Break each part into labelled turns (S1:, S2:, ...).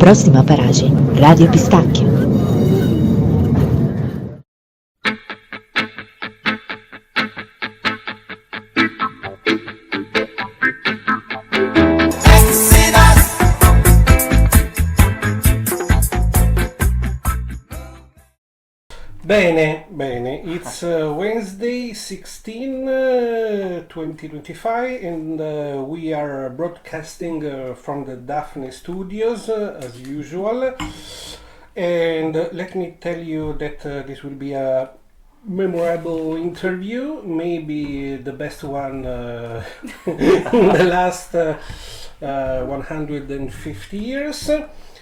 S1: Prossima paragem, Radio Pistacchio.
S2: Bene, it's Wednesday 16, 2025, and we are broadcasting from the Daphne Studios as usual. And let me tell you that this will be a memorable interview, maybe the best one in the last 150 years.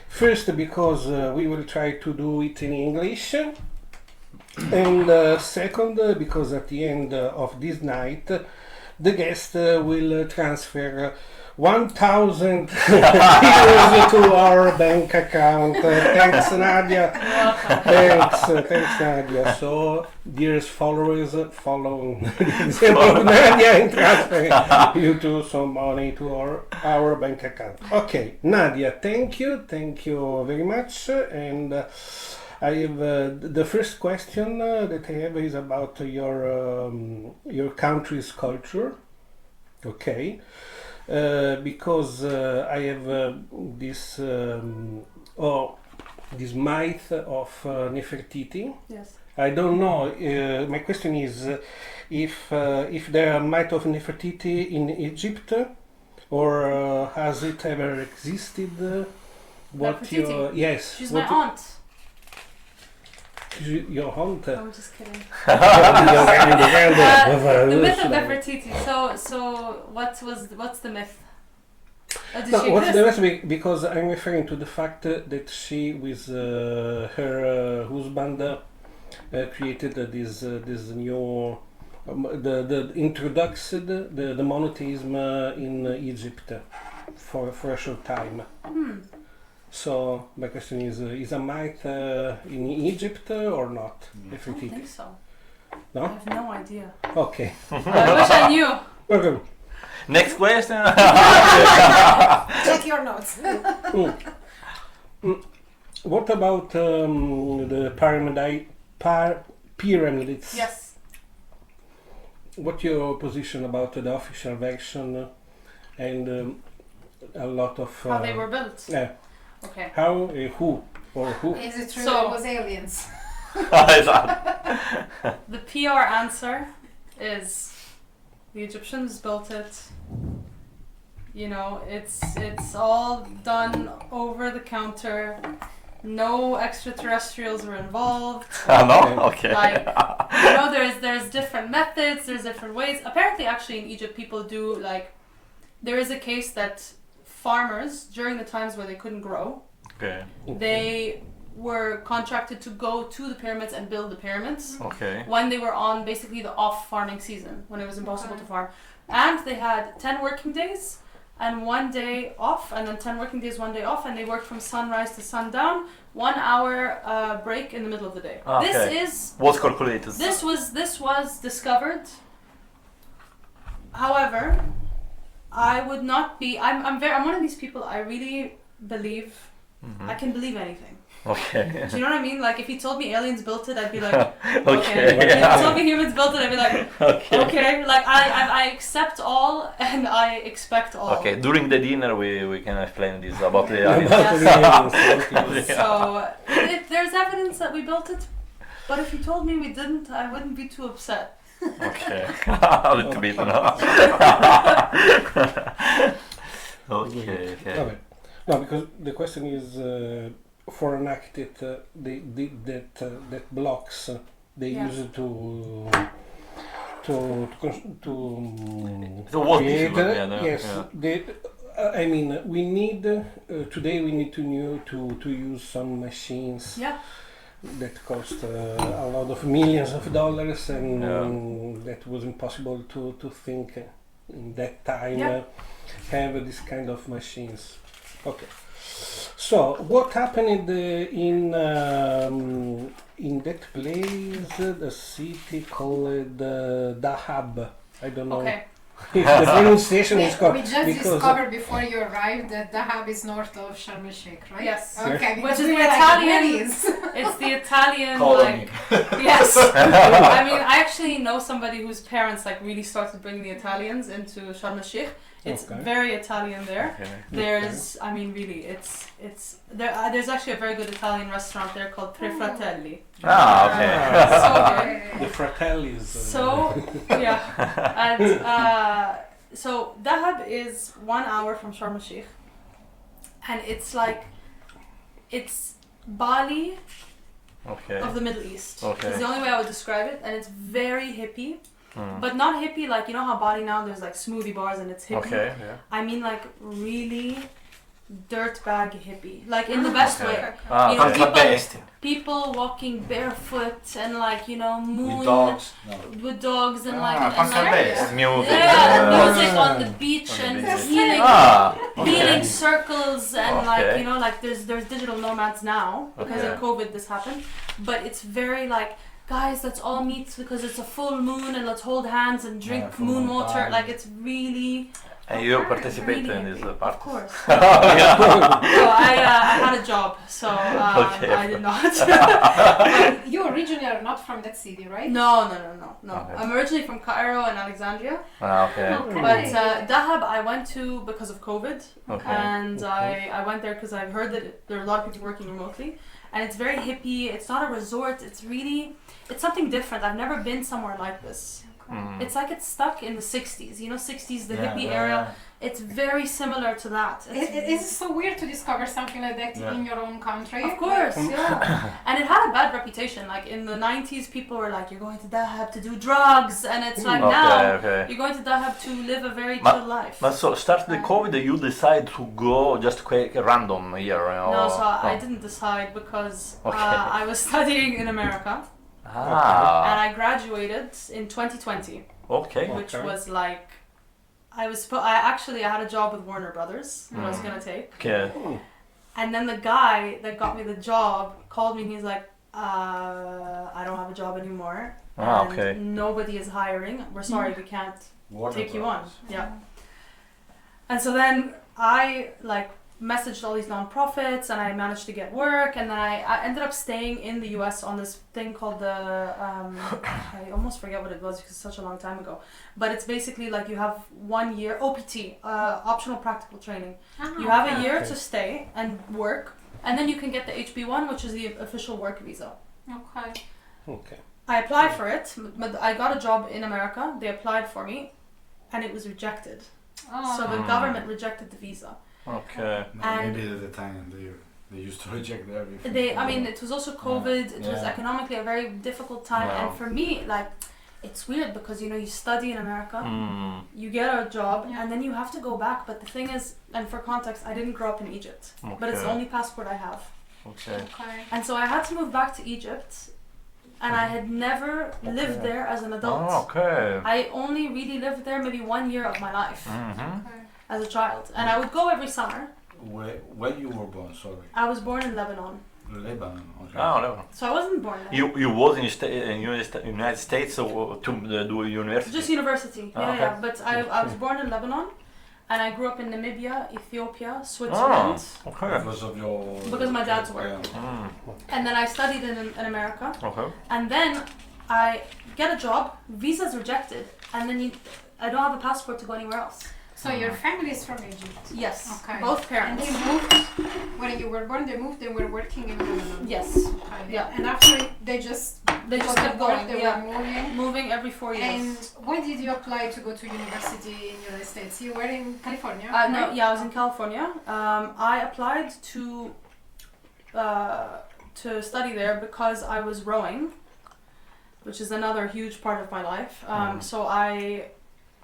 S2: First, because we will try to do it in English. And second, because at the end of this night, the guest will transfer 1,000 euros to our bank account. Thanks, Nadia. Thanks, Nadia. So, dearest followers, follow the example of Nadia and transfer you to some money to our bank account. Okay, Nadia, thank you very much. And I have the first question that I have is about your country's culture. Okay, because I have this this myth of Nefertiti.
S3: Yes.
S2: I don't know. My question is if there are myth of Nefertiti in Egypt, or has it ever existed?
S3: Nefertiti?
S2: Yes.
S3: She's my aunt.
S2: Your aunt?
S3: I'm just kidding.
S2: The
S3: myth of Nefertiti. So what's the myth? Did she
S2: what's
S3: exist?
S2: the myth? Because I'm referring to the fact that she, with her husband, created this new introduced the monotheism in Egypt for a short time. So my question is a myth in Egypt or not?
S3: I don't think so.
S2: No?
S3: I have no idea.
S2: Okay.
S3: I wish I knew.
S2: Okay.
S4: Next question.
S5: Check your notes.
S2: What about the pyramids?
S3: Yes.
S2: What's your position about the official version and a lot of
S3: How they were built.
S2: Yeah.
S3: Okay.
S2: How? Who?
S5: Is it true
S3: So-
S5: it was aliens?
S3: The PR answer is the Egyptians built it. You know, it's all done over the counter. No extraterrestrials were involved.
S4: No? Okay.
S3: Like, you know, there's different methods, there's different ways. Apparently, actually, in Egypt, people do, like, there is a case that farmers, during the times where they couldn't grow,
S4: Okay.
S3: they were contracted to go to the pyramids and build the pyramids
S4: Okay.
S3: when they were on basically the off farming season, when it was impossible to farm. And they had 10 working days and 1 day off, and then 10 working days, 1 day off, and they worked from sunrise to sundown, 1 hour break in the middle of the day.
S4: Okay. Was calculated.
S3: This was discovered. However, I would not be. I'm one of these people. I really believe. I can believe anything.
S4: Okay.
S3: Do you know what I mean? Like, if he told me aliens built it, I'd be like,
S4: Okay.
S3: okay. If he told me humans built it, I'd be like,
S4: Okay.
S3: okay. Like, I accept all and I expect all.
S4: Okay. During the dinner, we can explain this about the aliens.
S3: So there's evidence that we built it, but if you told me we didn't, I wouldn't be too upset.
S4: Okay. A little bit, no? Okay.
S2: No, because the question is for an architect, that blocks they use it to
S4: So what
S2: create.
S4: is it? Yeah, no,
S2: Yes,
S4: yeah.
S2: I mean, we need today we need to use some machines.
S3: Yeah.
S2: That cost a lot of millions of dollars, and that was impossible to think in that time. Have this kind of machines. Okay. So what happened in that place, the city called Dahab? I don't know.
S3: Okay.
S2: The pronunciation is
S5: We
S2: correct.
S5: just
S2: because
S5: discovered before you arrived that Dahab is north of Sharm el Sheikh, right?
S3: Yes.
S5: Okay.
S3: Which
S5: because
S3: is
S5: we
S3: the
S5: were like,
S3: Italian-
S5: where is?
S3: It's the Italian
S6: Colony.
S3: yes. I mean, I actually know somebody whose parents like really started bringing the Italians into Sharm el Sheikh. It's
S2: Okay.
S3: very Italian there.
S4: Okay.
S3: There's, I mean, really, it's there. There's actually a very good Italian restaurant there called Tre Fratelli.
S4: Ah, okay.
S3: So good.
S2: the Fratellis.
S3: So yeah, and so Dahab is 1 hour from Sharm el Sheikh, and it's like it's Bali
S4: Okay.
S3: of the Middle East.
S4: Okay.
S3: It's the only way I would describe it, and it's very hippie,
S4: Mm.
S3: but not hippie like you know how Bali now there's like smoothie bars and it's hippie.
S4: Okay, yeah.
S3: I mean like really dirtbag hippie, like in the best
S4: Okay.
S3: way.
S4: Ah,
S3: You know,
S4: okay.
S3: people-
S6: Fantastic.
S3: People walking barefoot and like you know moon
S6: With dogs. No.
S3: with dogs and like
S6: Ah,
S3: and, like
S6: fantastic.
S4: Music.
S3: yeah, music on the beach
S4: On
S3: and
S4: the beach.
S3: healing.
S4: Ah,
S3: Healing
S4: okay.
S3: circles and like
S4: Okay.
S3: you know like there's digital nomads now because
S4: Okay.
S3: in COVID this happened, but it's very like guys let's all meet because it's a full moon and let's hold hands and drink
S6: Yeah, full
S3: moon
S6: moon
S3: water
S6: time.
S3: like it's really
S4: And you participate
S3: really
S4: in this
S3: hippie.
S4: part?
S3: Of course.
S4: Yeah.
S3: So I had a job so
S4: Okay.
S3: I did not.
S5: You originally are not from that city, right?
S3: No.
S4: Okay.
S3: I'm originally from Cairo and Alexandria.
S4: Ah, okay.
S5: Okay.
S3: But Dahab I went to because of COVID,
S4: Okay.
S3: and I went there because I've heard that there are a lot of people working remotely, and it's very hippie. It's not a resort. It's something different. I've never been somewhere like this.
S4: Mm.
S3: It's like it's stuck in the 60s. You know, 60s, the
S6: Yeah,
S3: hippie
S6: yeah,
S3: area.
S6: yeah.
S3: It's very similar to that.
S5: It's so weird to discover something like that
S6: Yeah.
S5: in your own country.
S3: Of course, yeah. And it had a bad reputation. Like in the 90s, people were like, "You're going to Dahab to do drugs," and it's like
S4: Okay,
S3: now
S4: okay.
S3: you're going to Dahab to live a very
S4: Ma-
S3: chill life.
S4: But so start the COVID, you decide to go just quick random here, you know?
S3: No, so I didn't decide because
S4: Okay.
S3: I was studying in America and
S4: Ah,
S3: I graduated in 2020,
S4: okay.
S3: which
S2: Okay.
S3: was like I had a job with Warner Brothers that I was gonna take,
S4: Okay.
S3: and then the guy that got me the job called me and he's like, I don't have a job anymore.
S4: Ah,
S3: and
S4: okay.
S3: Nobody is hiring. We're sorry, we can't
S6: Warner
S3: take you on.
S6: Brothers.
S3: Yeah. And so then I like messaged all these nonprofits and I managed to get work, and then I ended up staying in the US on this thing called the I almost forget what it was because it's such a long time ago, but it's basically like you have 1 year OPT, optional practical training. You have a year to stay and work, and then you can get the HB1, which is the official work visa.
S5: Okay.
S2: Okay.
S3: I applied for it, but I got a job in America. They applied for me, and it was rejected.
S5: Oh.
S3: So the government rejected the visa.
S4: Okay.
S3: And-
S6: Maybe at the time they used to reject everything.
S3: I mean, it was also COVID. It was
S6: Yeah.
S3: economically a very difficult time,
S4: Wow.
S3: and for me, like, it's weird because you know you study in America,
S4: Mm.
S3: you get a job,
S5: Yeah.
S3: and then you have to go back. But the thing is, and for context, I didn't grow up in Egypt, but it's the
S4: Okay.
S3: only passport I have,
S4: Okay.
S5: Okay.
S3: and so I had to move back to Egypt, and I had never lived there as an adult.
S4: Oh, okay.
S3: I only really lived there maybe 1 year of my life
S4: Mm-hmm.
S5: Okay.
S3: as a child, and I would go every summer.
S6: Where you were born? Sorry,
S3: I was born in Lebanon,
S6: Lebanon. Okay.
S4: Oh, no.
S3: so I wasn't born there.
S4: You was in United States to do university?
S3: Just university,
S4: Oh, okay.
S3: yeah. But I was born in Lebanon, and I grew up in Namibia, Ethiopia, Switzerland,
S4: Okay.
S6: Because of your.
S3: Because my dad's work.
S6: Yeah.
S4: Mm.
S3: and then I studied in America,
S4: Okay.
S3: and then I get a job, visa's rejected, and then I don't have a passport to go anywhere else.
S5: So your family is from Egypt.
S3: Yes,
S5: Okay.
S3: both
S5: And
S3: parents.
S5: they moved when you were born. They moved. They were working in Lebanon.
S3: Yes,
S5: Okay.
S3: Yeah.
S5: And after they just
S3: they just
S5: got
S3: kept
S5: bored,
S3: going.
S5: They
S3: Yeah,
S5: were moving.
S3: moving every 4 years.
S5: And when did you apply to go to university in the United States? You were in California.
S3: No,
S5: right?
S3: yeah, I was in California. I applied to study there because I was rowing, which is another huge part of my life. So I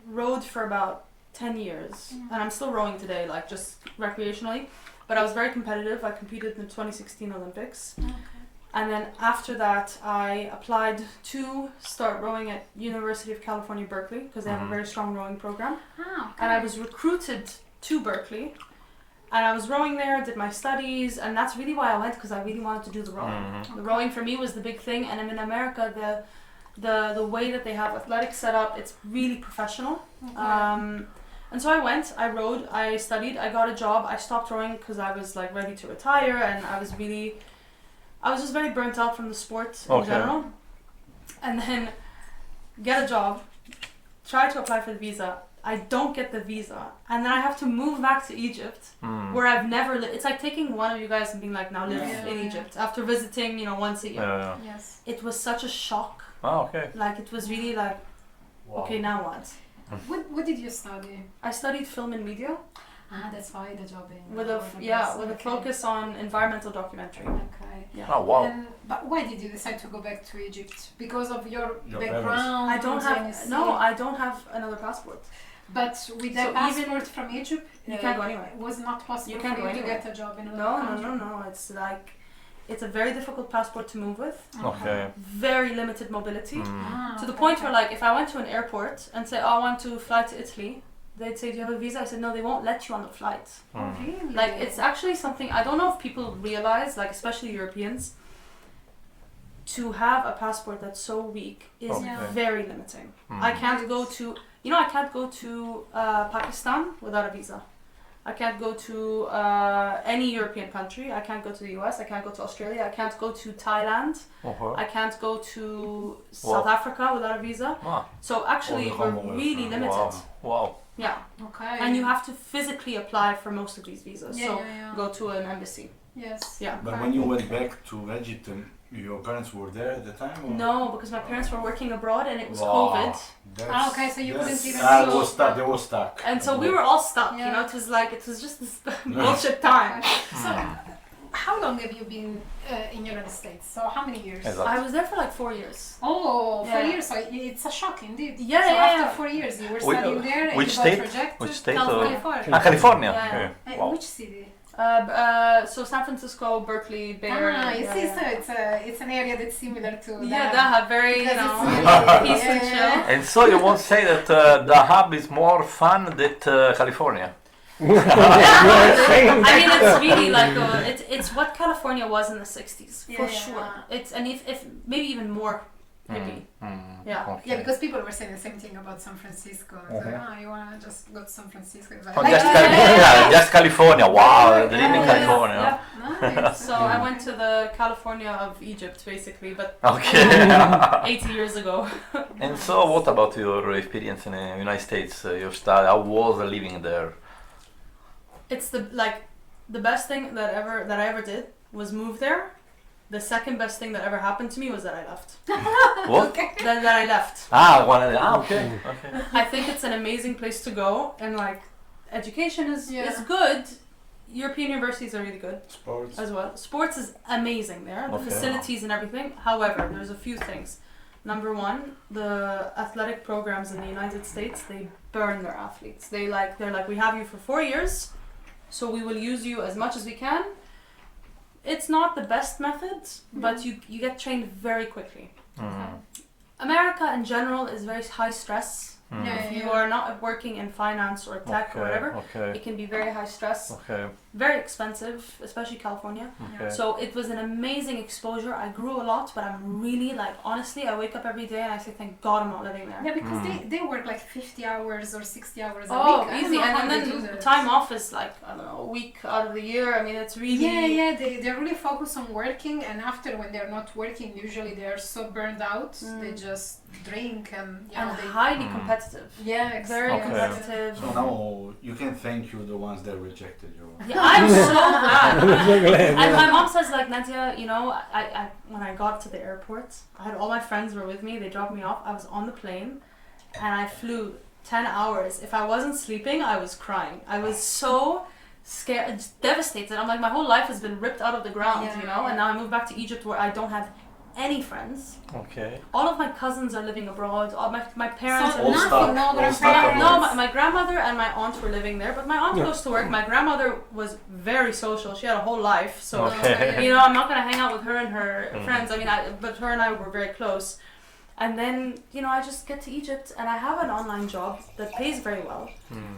S3: rowed for about 10 years, and I'm still rowing today, like just recreationally. But I was very competitive. I competed in the 2016 Olympics. And then after that, I applied to start rowing at University of California, Berkeley, because they have a very strong rowing program.
S5: Ah, okay.
S3: And I was recruited to Berkeley, and I was rowing there, did my studies, and that's really why I went, because I really wanted to do the rowing. The rowing for me was the big thing, and I'm in America, the way that they have athletics set up, it's really professional. And so I went, I rode, I studied, I got a job. I stopped rowing because I was like ready to retire, and I was just very burnt out from the sport in general. And then get a job, try to apply for the visa. I don't get the visa, and then I have to move back to Egypt, where I've never lived. It's like taking one of you guys and being like, now live in Egypt after visiting, once a year.
S5: Yes.
S3: It was such a shock.
S4: Oh, okay.
S3: Like it was really like, okay, now what?
S5: What did you study?
S3: I studied film and media
S5: That's why the job in
S3: with a focus on environmental documentary.
S5: Okay.
S3: Yeah.
S4: Oh, wow.
S5: But why did you decide to go back to Egypt? Because of your background?
S3: I don't have another passport.
S5: But with the
S3: So
S5: passport from Egypt,
S3: You can't go anywhere.
S5: it was not possible
S3: You can't
S5: for
S3: go
S5: you to
S3: anywhere.
S5: get a job in another country.
S3: No. It's like, it's a very difficult passport to move with.
S4: Okay.
S3: Very limited mobility. To the
S5: okay,
S3: point
S5: okay.
S3: where, like, if I went to an airport and say, I want to fly to Italy, they'd say, do you have a visa? I said, no, they won't let you on the flight.
S5: Oh, really?
S3: Like, it's actually something, I don't know if people realize, like, especially Europeans, to have a passport that's so weak is very limiting. I can't go to, I can't go to Pakistan without a visa. I can't go to any European country. I can't go to the US. I can't go to Australia. I can't go to Thailand. I can't go to South Africa without a visa.
S4: Wow.
S3: So actually, we're really limited.
S4: Wow.
S3: Yeah.
S5: Okay.
S3: And you have to physically apply for most of these visas. So
S5: yeah.
S3: go to an embassy.
S5: Yes.
S3: Yeah.
S6: But when you went back to Egypt, your parents were there at the time? Or?
S3: No, because my parents were working abroad and it was COVID.
S5: Okay, so you couldn't even
S6: They
S5: go.
S6: were stuck. They were stuck.
S3: And so we were all stuck,
S5: Yeah.
S3: It was just this bullshit time.
S5: So, how long have you been in United States? So how many years?
S4: Exactly.
S3: I was there for like 4 years.
S5: Oh, 4
S3: Yeah.
S5: years. So it's a shock indeed.
S3: Yeah,
S5: so
S3: yeah,
S5: after
S3: yeah.
S5: 4 years, you were
S4: Which-
S5: studying there and
S4: which
S5: you
S4: state?
S5: got rejected.
S4: Which state?
S3: California.
S5: California.
S4: California.
S3: Yeah.
S4: Okay. Wow.
S5: Which city?
S3: So San Francisco, Berkeley, Bay Area.
S5: You see, so it's an area that's similar to
S3: Yeah, Dahab, very,
S5: Because
S3: peace and chill.
S4: And so you won't say that Dahab is more fun than California?
S3: I mean, it's really like it's what California was in the 60s, for sure. It's and if maybe even more hippie. Yeah.
S4: Okay.
S5: Yeah, because people were saying the same thing about San Francisco. So, you want to just go to San Francisco? It's like,
S4: Oh, just California. Wow, living in California.
S3: Yeah.
S5: nice.
S3: So I went to the California of Egypt, basically, but
S4: Okay.
S3: 80 years ago.
S4: And so, what about your experience in the United States? Your study? How was living there?
S3: It's the best thing that I ever did was move there. The second best thing that ever happened to me was that I left.
S4: What?
S3: that I left.
S4: Okay. Okay.
S3: I think it's an amazing place to go, and like education is good. European universities are really good
S6: Sports.
S3: as well. Sports is amazing there, the facilities and everything. However, there's a few things. Number one, the athletic programs in the United States, they burn their athletes. They're like, we have you for 4 years, so we will use you as much as we can. It's not the best method, but you get trained very quickly. America in general is very high stress. If you are not working in finance or tech or whatever, it can be very high stress. Very expensive, especially California. So it was an amazing exposure. I grew a lot, but I'm really honestly, I wake up every day and I say, thank God I'm not living there.
S5: Yeah, because they work like 50 hours or 60 hours a week.
S3: Oh,
S5: I don't
S3: easy.
S5: know how
S3: And
S5: they do
S3: then
S5: that.
S3: time off is I don't know, a week out of the year. I mean, it's really...
S5: Yeah, they're really focused on working, and after when they're not working, usually they're so burned out, they just drink and they...
S3: highly competitive.
S5: Yeah,
S3: Very
S5: exactly.
S3: competitive.
S6: So now you can thank you the ones that rejected you.
S3: Yeah, I'm so glad. And my mom says, Nadia, I when I got to the airport, I had all my friends were with me. They dropped me off. I was on the plane, and I flew 10 hours. If I wasn't sleeping, I was crying. I was so scared, devastated. I'm like, my whole life has been ripped out of the ground, and now I moved back to Egypt where I don't have any friends.
S4: Okay.
S3: All of my cousins are living abroad. All my parents
S5: So
S3: are
S5: nothing, no grandparents.
S3: no, my grandmother and my aunt were living there, but my aunt goes to work. My grandmother was very social. She had a whole life, so I'm not gonna hang out with her and her friends. I mean, but her and I were very close. And then I just get to Egypt and I have an online job that pays very well.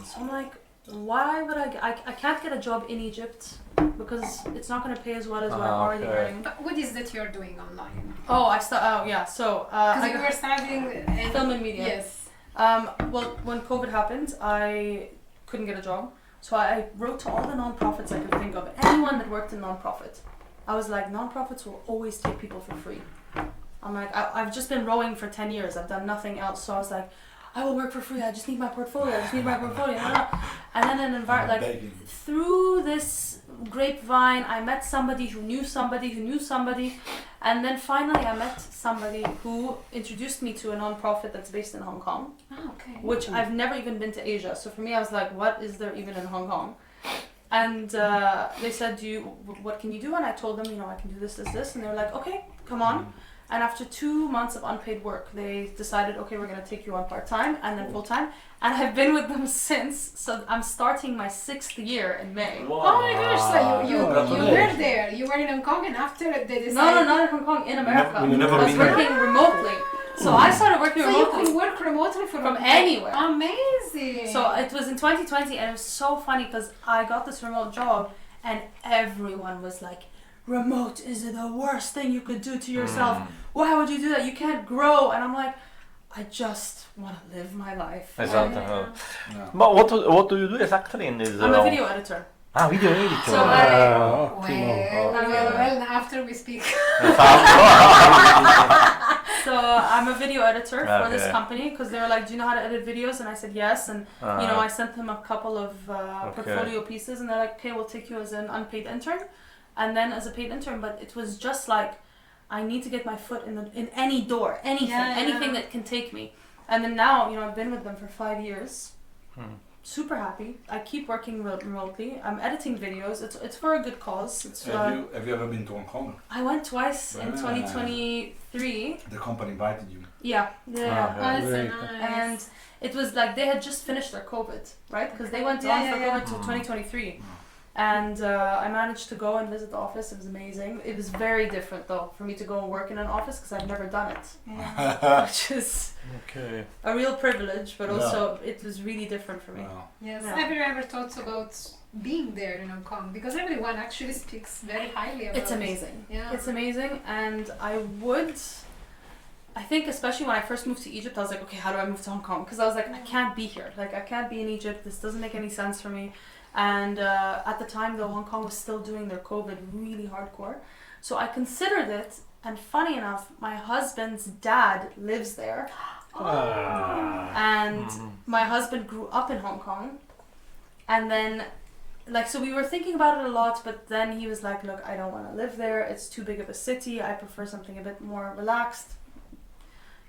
S3: So I'm like, why would I can't get a job in Egypt because it's not going to pay as well as what I'm already
S4: okay.
S3: earning.
S5: But what is that you're doing online?
S3: Oh, so
S5: Because
S3: I
S5: you were studying
S3: film and media.
S5: Yes.
S3: Well, when COVID happened, I couldn't get a job, so I wrote to all the non-profits I could think of, anyone that worked in non-profit. I was like, non-profits will always take people for free. I'm like, I've just been rowing for 10 years. I've done nothing else. So I was like, I will work for free. I just need my portfolio. And then through this grapevine, I met somebody who knew somebody who knew somebody. And then finally I met somebody who introduced me to a non-profit that's based in Hong Kong,
S5: Okay.
S3: which I've never even been to Asia. So for me, I was like, what is there even in Hong Kong? And they said, what can you do? And I told them, I can do this. And they were like, okay, come on. And after 2 months of unpaid work, they decided, okay, we're going to take you on part-time and then full-time. And I've been with them since. So I'm starting my 6th year in May.
S4: Wow.
S5: Oh my gosh, so you
S6: Congratulations.
S5: were there. You were in Hong Kong and after they decided...
S3: No, not in Hong Kong, in America.
S6: You never
S3: I was
S6: been there.
S3: working remotely. So I started working
S5: So you
S3: remotely.
S5: could work remotely
S3: From anywhere.
S5: Amazing.
S3: So it was in 2020 and it was so funny because I got this remote job and everyone was like, remote is the worst thing you could do to yourself. Why would you do that? You can't grow. And I'm like, I just want to live my life.
S4: Esatto.
S6: Yeah.
S4: But what do you do exactly in this?
S3: I'm a video editor.
S4: Video editor.
S3: So
S2: Ottimo.
S5: Well, after we speak.
S3: So I'm a video editor for this
S4: Okay.
S3: company because they were like, do you know how to edit videos? And I said yes. And I sent them a couple of portfolio pieces and they're like, okay, we'll take you as an unpaid intern and then as a paid intern. But it was just like, I need to get my foot in any door, anything that can take me. And then now, I've been with them for 5 years. Super happy. I keep working remotely. I'm editing videos. It's for a good cause. It's,
S6: Have you ever been to Hong Kong?
S3: I went twice in 2023.
S6: The company invited you.
S3: Yeah.
S5: That's
S2: Great.
S5: nice.
S3: And it was like they had just finished their COVID, right? Because they went on for COVID till 2023. And I managed to go and visit the office. It was amazing. It was very different though for me to go and work in an office because I've never done it, which is a real privilege. But also it was really different for me.
S6: Wow.
S5: Yes.
S3: Yeah.
S5: Have you ever thought about being there in Hong Kong? Because everyone actually speaks very highly about
S3: It's amazing.
S5: Yeah.
S3: It's amazing, and I think especially when I first moved to Egypt, I was like, okay, how do I move to Hong Kong? Because I was like, I can't be here. Like I can't be in Egypt. This doesn't make any sense for me. And at the time though, Hong Kong was still doing their COVID really hardcore. So I considered it, and funny enough, my husband's dad lives there. And my husband grew up in Hong Kong. And then, so we were thinking about it a lot, but then he was like, look, I don't want to live there. It's too big of a city. I prefer something a bit more relaxed.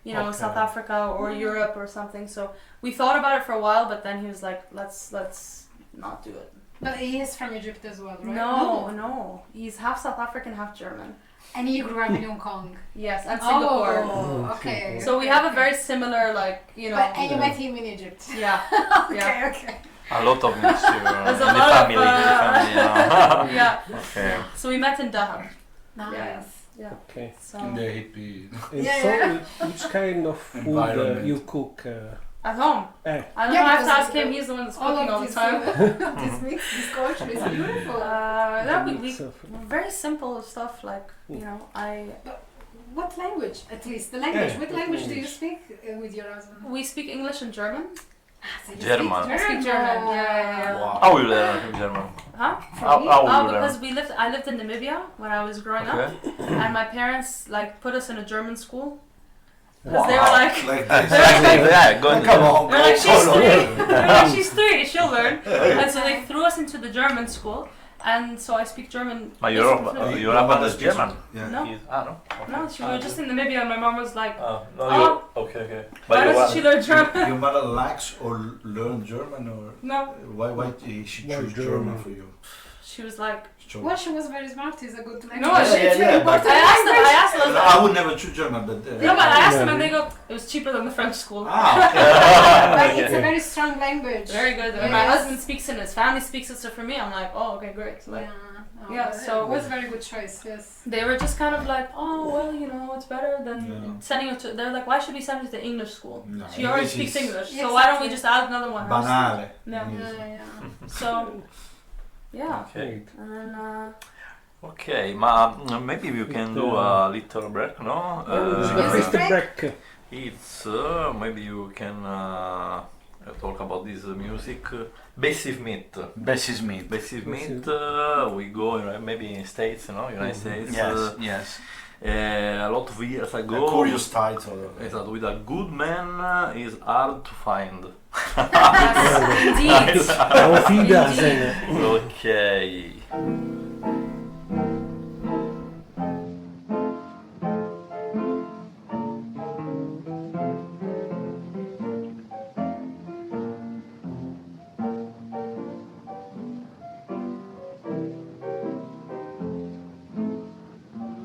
S3: South Africa or Europe or something. So we thought about it for a while, but then he was like, let's not do it.
S5: But he is from Egypt as well, right?
S3: No. He's half South African, half German.
S5: And you grew up in Hong Kong.
S3: Yes, and Singapore.
S5: Oh, okay.
S3: So we have a very similar,
S5: And you met him in Egypt.
S3: Yeah.
S5: Okay.
S4: A lot of mixture.
S3: There's a
S4: in the
S3: lot of,
S4: family.
S3: Yeah.
S4: Okay.
S3: So we met in Dahab.
S5: Nice.
S3: Yeah.
S2: Okay.
S3: So
S6: In the hippie.
S2: And which kind of food
S6: Environment.
S2: you cook?
S3: at home.
S2: Eh.
S3: I don't
S5: Yeah,
S3: know, I have to
S5: because
S3: ask him, he's the one that's
S5: all
S3: cooking
S5: of
S3: all the
S5: this,
S3: time.
S5: this mix, this culture is beautiful.
S3: We
S2: So-
S3: very simple stuff like,
S5: What language? At least the language.
S2: Yeah,
S5: What
S2: what
S5: language do you
S2: language?
S5: speak with your husband?
S3: we speak English and German.
S5: So you
S4: German.
S3: I speak German, yeah.
S6: Wow.
S4: How will you learn German?
S3: Huh?
S4: How will you learn?
S3: Because I lived in Namibia when I was growing up, and my parents put us in a German school. Because they were like,
S6: Like this.
S4: Yeah, go on.
S6: Come on.
S3: they're like, she's
S6: go on.
S3: 3. They're like, she's 3, she'll learn. And so they threw us into the German school, and so I speak German.
S4: But
S3: basically
S4: your husband is German.
S6: Yeah.
S3: No.
S4: No?
S3: No, we were just in Namibia, and my mom was like,
S4: Okay.
S3: why doesn't she learn German?
S6: Your mother likes or learn German or
S3: No.
S6: why did she
S2: Why
S6: choose
S2: German?
S6: German for you?
S3: She was like,
S5: Well, she was very smart. It's a good language.
S3: No,
S5: It's
S3: she-
S5: very important
S3: I asked them,
S6: I would never choose German, but
S3: no, but I asked them,
S2: Yeah.
S3: and they go, it was cheaper than the French school.
S5: Like, it's a very strong language.
S3: Very good. And my
S5: Yes.
S3: husband speaks it, his family speaks it, so for me, I'm like, oh, okay, great. So, like, Yeah, so-
S5: it was a very good choice. Yes.
S3: they were just kind of like, oh, well, it's better than
S6: Yeah.
S3: sending her to, they're like, why should we send her to the English school?
S6: No,
S3: She already
S6: English
S3: speaks
S6: is
S3: English,
S5: Yeah,
S3: so why don't we
S5: exactly.
S3: just add another one?
S6: Banale.
S3: Yeah.
S5: Yeah.
S3: So, Yeah.
S4: Okay.
S3: And then
S4: Okay, maybe you can do a little break, no?
S2: The first break.
S4: It's maybe you can talk about this music. Basic meat.
S6: Bessie meat.
S4: Basic meat. We go maybe in States, United States.
S6: Yes, yes.
S4: A lot of years
S6: A
S4: ago.
S6: curious title.
S4: Is that with a good man is hard to find.
S3: yes, indeed.
S2: Auf Wiedersehen.
S4: Okay.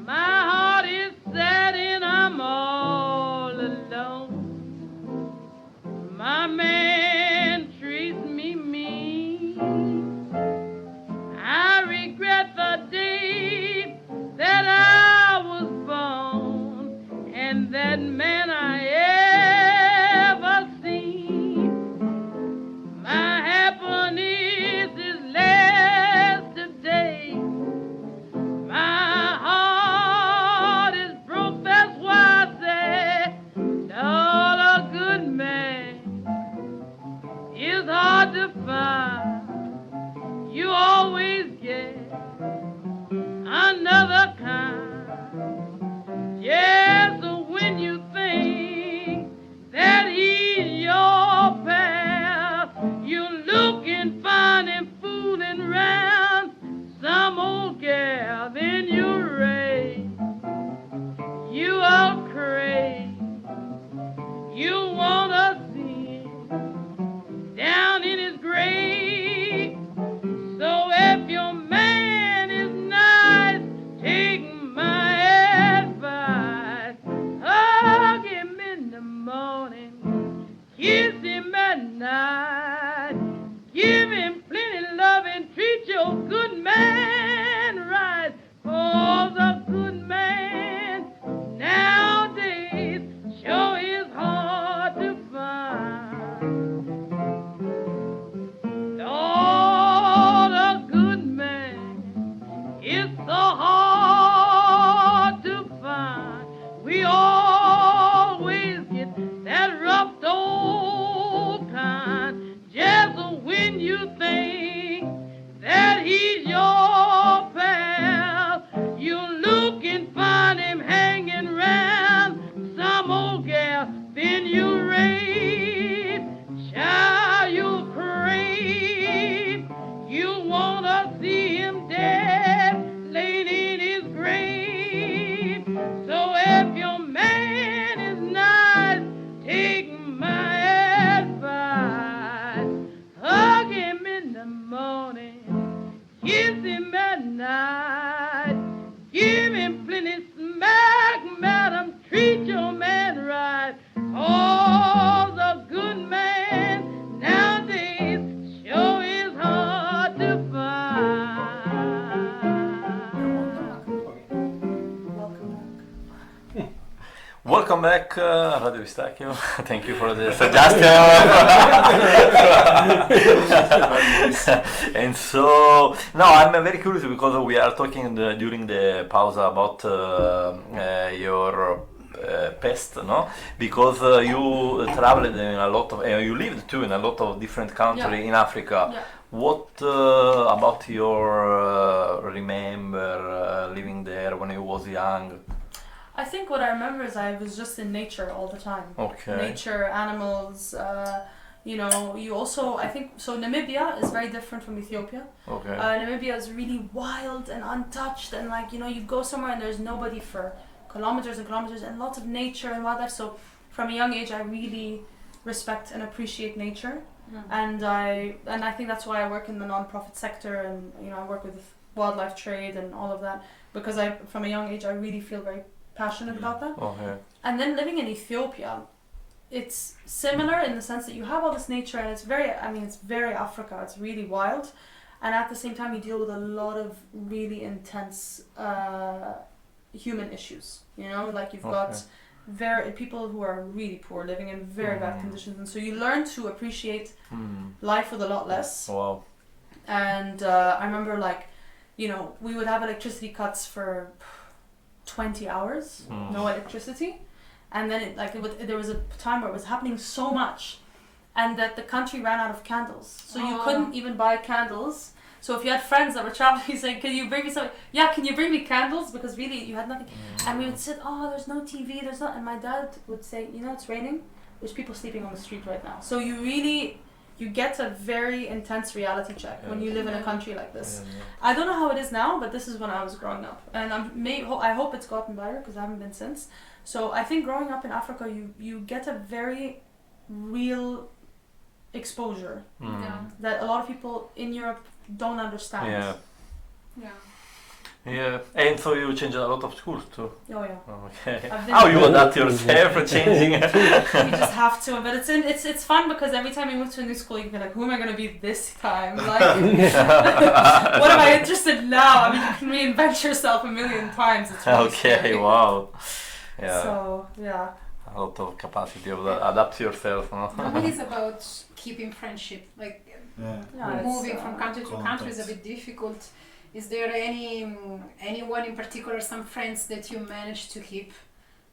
S7: My heart is sad and I'm all alone. My man treats me mean. I regret the day that I was born and that man I ever seen. My happiness is less today. My heart is broke, that's why I say, Lord, a good man is hard to find. You always get another kind. Yes, when you think that he's your pal, you look and find him fooling around some old gal, then you raise. You are crazy. You wanna see him down in his grave. So if your man is nice, take my advice. Hug him in the morning, kiss him at night. Give him plenty love and treat your good man right. For the good man nowadays sure is hard to find. Lord, a good man is so hard to find. We always get that rough old kind. Just when you think that he's your pal, you look and find him hanging round some old gal, then you rave, child, you crave. You wanna see him dead, laid in his grave. So if your man is nice, take my advice. Hug him in the morning, kiss him at night. Give him plenty smack, madam, treat your man right. Oh, the good man nowadays sure is hard to find.
S4: Welcome back, Radio Pistacchio. Thank you for the suggestion. And so, no, I'm very curious because we are talking during the pause about your past, no? Because you traveled in a lot of, you lived too in a lot of different countries in Africa.
S3: Yeah.
S4: What about your remember living there when you was young?
S3: I think what I remember is I was just in nature all the time.
S4: Okay.
S3: Nature, animals, you also, I think, so Namibia is very different from Ethiopia.
S4: Okay.
S3: Namibia is really wild and untouched and you go somewhere and there's nobody for kilometers and kilometers and lots of nature and wildlife. So from a young age I really respect and appreciate nature. And I think that's why I work in the non-profit sector and I work with wildlife trade and all of that because from a young age I really feel very passionate about that.
S4: Okay.
S3: And then living in Ethiopia, it's similar in the sense that you have all this nature and it's very Africa, it's really wild. And at the same time you deal with a lot of really intense human issues, like you've got people who are really poor living in very bad conditions, and so you learn to appreciate life with a lot less.
S4: Wow.
S3: And I remember we would have electricity cuts for 20 hours, no electricity. And then there was a time where it was happening so much, and that the country ran out of candles. So you couldn't even buy candles. So if you had friends that were traveling, you say, "Can you bring me something?" Yeah, can you bring me candles? Because really, you had nothing. And we would sit, there's no TV, there's not. And my dad would say, it's raining. There's people sleeping on the street right now. So you get a very intense reality check when you live in a country like this. I don't know how it is now, but this is when I was growing up. And I hope it's gotten better, because I haven't been since. So I think growing up in Africa, you get a very real exposure that a lot of people in Europe don't understand.
S4: Yeah, and so you change a lot of schools too.
S3: Oh yeah.
S4: Okay. How you adapt yourself for changing?
S3: You just have to, but it's fun, because every time you move to a new school, you can be like, who am I going to be this time? Like, what am I interested in now? I mean, you can reinvent yourself a million times. It's really scary.
S4: Wow. Yeah.
S3: So yeah.
S4: A lot of capacity of adapt yourself. No?
S5: It is about keeping friendship. Like moving from country to country is a bit difficult. Is there anyone in particular, some friends that you managed to keep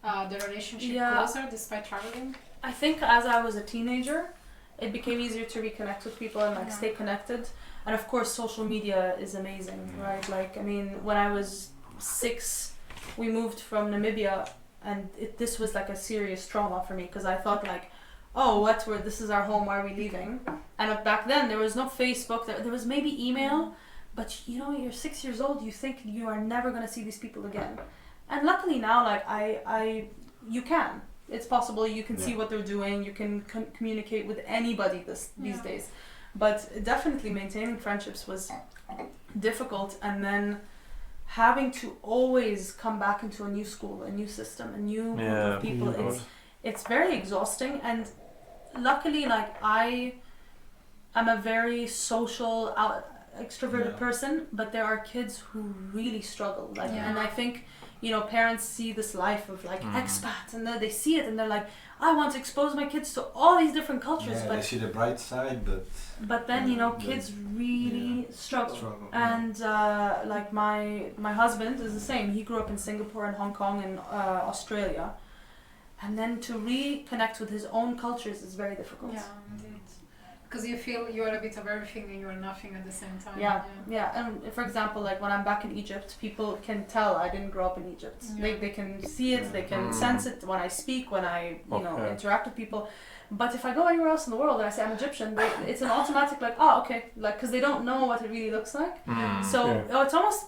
S5: the relationship closer despite traveling?
S3: I think as I was a teenager, it became easier to reconnect with people and stay connected. And of course, social media is amazing, right? Like, I mean, when I was 6, we moved from Namibia, and this was like a serious trauma for me, because I thought this is our home, why are we leaving? And back then there was no Facebook, there was maybe email. But you're 6 years old, you think you are never going to see these people again. And luckily now, you can. It's possible, you can see what they're doing, you can communicate with anybody these days. But definitely maintaining friendships was difficult, and then having to always come back into a new school, a new system, a new group of people, it's very exhausting. And luckily, I'm a very social, extroverted person, but there are kids who really struggle, and I think parents see this life of expats, and they see it and they're like, I want to expose my kids to all these different cultures, but
S6: they see the bright side,
S3: but then kids really struggle. And my husband is the same. He grew up in Singapore and Hong Kong and Australia, and then to reconnect with his own cultures is very difficult.
S5: Because you feel you are a bit of everything and you are nothing at the same time.
S3: Yeah. And for example, when I'm back in Egypt, people can tell I didn't grow up in Egypt. They can see it, they can sense it when I speak, when I interact with people. But if I go anywhere else in the world and I say I'm Egyptian, it's an automatic because they don't know what it really looks like. So it's almost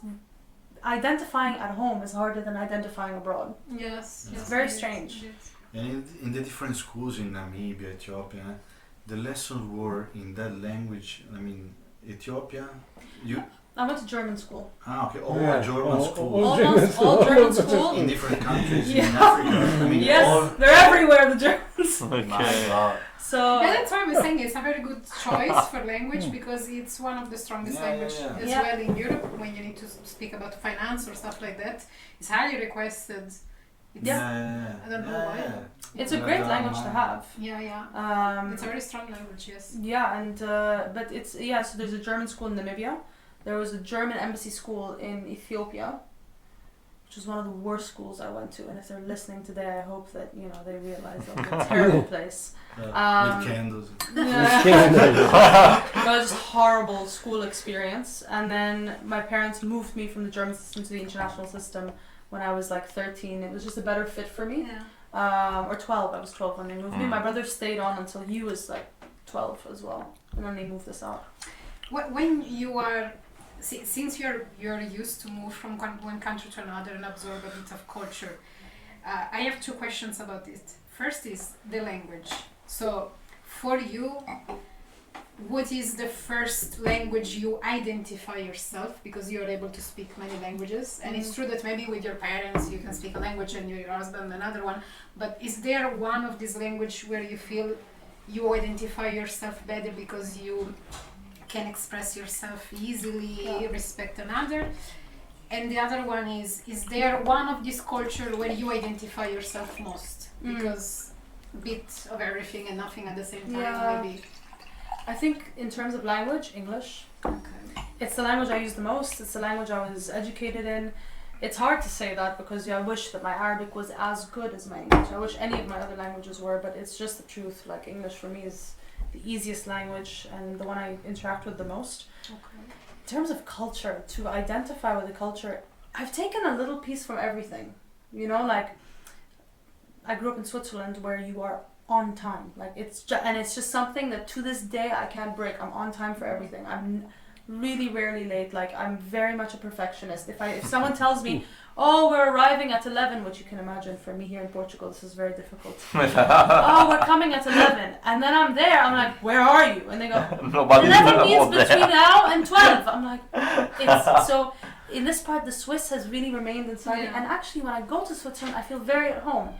S3: identifying at home is harder than identifying abroad.
S5: Yes.
S3: It's very strange.
S6: And in the different schools in Namibia, Ethiopia, the lessons were in that language. I mean, Ethiopia,
S3: I went to German school.
S6: Okay, all German schools.
S3: Almost all German schools.
S6: In different countries in Africa. I mean,
S3: they're everywhere, the Germans.
S6: Okay.
S3: So
S5: that's why I'm saying it's a very good choice for language, because it's one of the strongest languages as well in Europe. When you need to speak about finance or stuff like that, it's highly requested. I don't know why.
S3: It's a great language to have.
S5: It's a very strong language, yes.
S3: Yeah, and but it's so there's a German school in Namibia. There was a German embassy school in Ethiopia, which was one of the worst schools I went to. And if they're listening today, I hope that they realize that it's a terrible place.
S6: With candles.
S3: It was just horrible school experience. And then my parents moved me from the German system to the international system when I was 13. It was just a better fit for me. Or 12. I was 12 when they moved me. My brother stayed on until he was 12 as well, and then they moved us out.
S5: When you are, since you're used to move from one country to another and absorb a bit of culture, I have 2 questions about it. First is the language. So for you, what is the first language you identify yourself, because you are able to speak many languages? And it's true that maybe with your parents you can speak a language and your husband another one, but is there one of these language where you feel you identify yourself better because you can express yourself easily, respect another? And the other one is there one of this culture where you identify yourself most, because a bit of everything and nothing at the same time, maybe?
S3: I think in terms of language, English.
S5: Okay.
S3: It's the language I use the most. It's the language I was educated in. It's hard to say that because I wish that my Arabic was as good as my English. I wish any of my other languages were, but it's just the truth. Like English for me is the easiest language and the one I interact with the most.
S5: Okay.
S3: In terms of culture, to identify with the culture, I've taken a little piece from everything. You know, like I grew up in Switzerland where you are on time. Like and it's just something that to this day I can't break. I'm on time for everything. I'm really rarely late. Like I'm very much a perfectionist. If someone tells me, oh, we're arriving at 11, which you can imagine for me here in Portugal, this is very difficult. Oh, we're coming at 11, and then I'm there. I'm like, where are you? And they go, 11 means between now and 12. I'm like, it's so. In this part, the Swiss has really remained inside me. And actually, when I go to Switzerland, I feel very at home.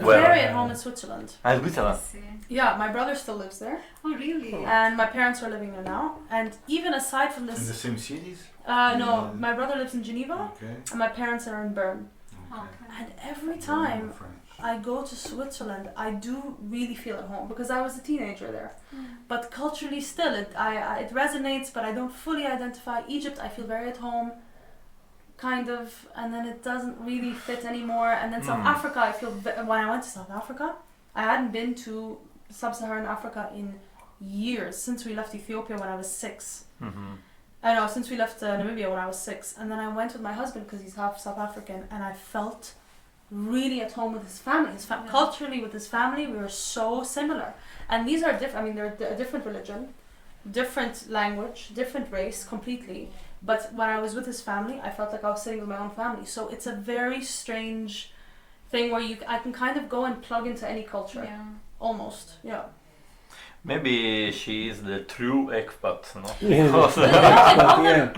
S3: Very at home in Switzerland.
S4: Switzerland.
S3: Yeah, my brother still lives there.
S5: Oh, really?
S3: And my parents are living there now. And even aside from this...
S6: In the same cities?
S3: No, my brother lives in Geneva.
S6: Okay.
S3: And my parents are in Bern.
S5: Okay.
S3: And every time I go to Switzerland, I do really feel at home because I was a teenager there. But culturally still, it resonates, but I don't fully identify. Egypt, I feel very at home. Kind of, and then it doesn't really fit anymore. And then South Africa, I feel when I went to South Africa, I hadn't been to sub-Saharan Africa in years since we left Ethiopia when I was 6. I know, since we left Namibia when I was 6, and then I went with my husband because he's half South African, and I felt really at home with his family. Culturally, with his family, we were so similar. And these are different. I mean, they're a different religion, different language, different race, completely. But when I was with his family, I felt like I was sitting with my own family. So it's a very strange thing where I can kind of go and plug into any culture.
S5: Yeah.
S3: Almost, yeah.
S4: Maybe she is the true expat, no?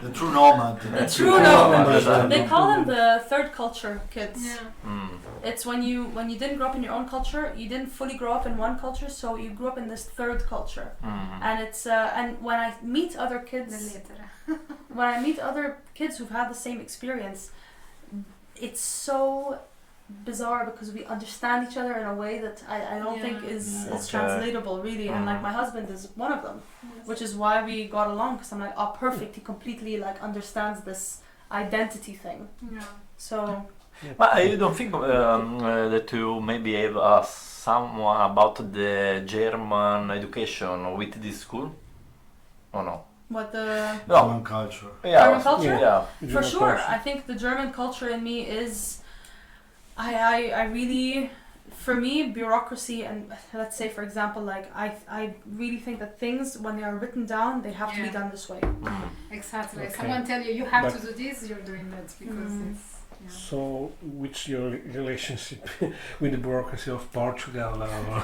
S6: The true nomad.
S3: The true nomad. They call them the third culture kids.
S5: Yeah.
S3: It's when you didn't grow up in your own culture, you didn't fully grow up in one culture, so you grew up in this third culture. And it's and when I meet other kids, when I meet other kids who've had the same experience, it's so bizarre because we understand each other in a way that I don't think is translatable really. And like my husband is one of them, which is why we got along, because I'm like, oh, perfect, he completely like understands this identity thing. So
S4: but I don't think that you maybe have someone about the German education with this school, or no?
S3: what the
S6: German culture.
S3: German culture?
S4: Yeah.
S3: For sure. I think the German culture in me is I really, for me, bureaucracy and let's say for example, like I really think that things when they are written down, they have to be done this way.
S5: Exactly.
S2: Okay.
S5: Someone tell you have to do this, you're doing that because it's.
S2: So, which your relationship with the bureaucracy of Portugal?
S3: No,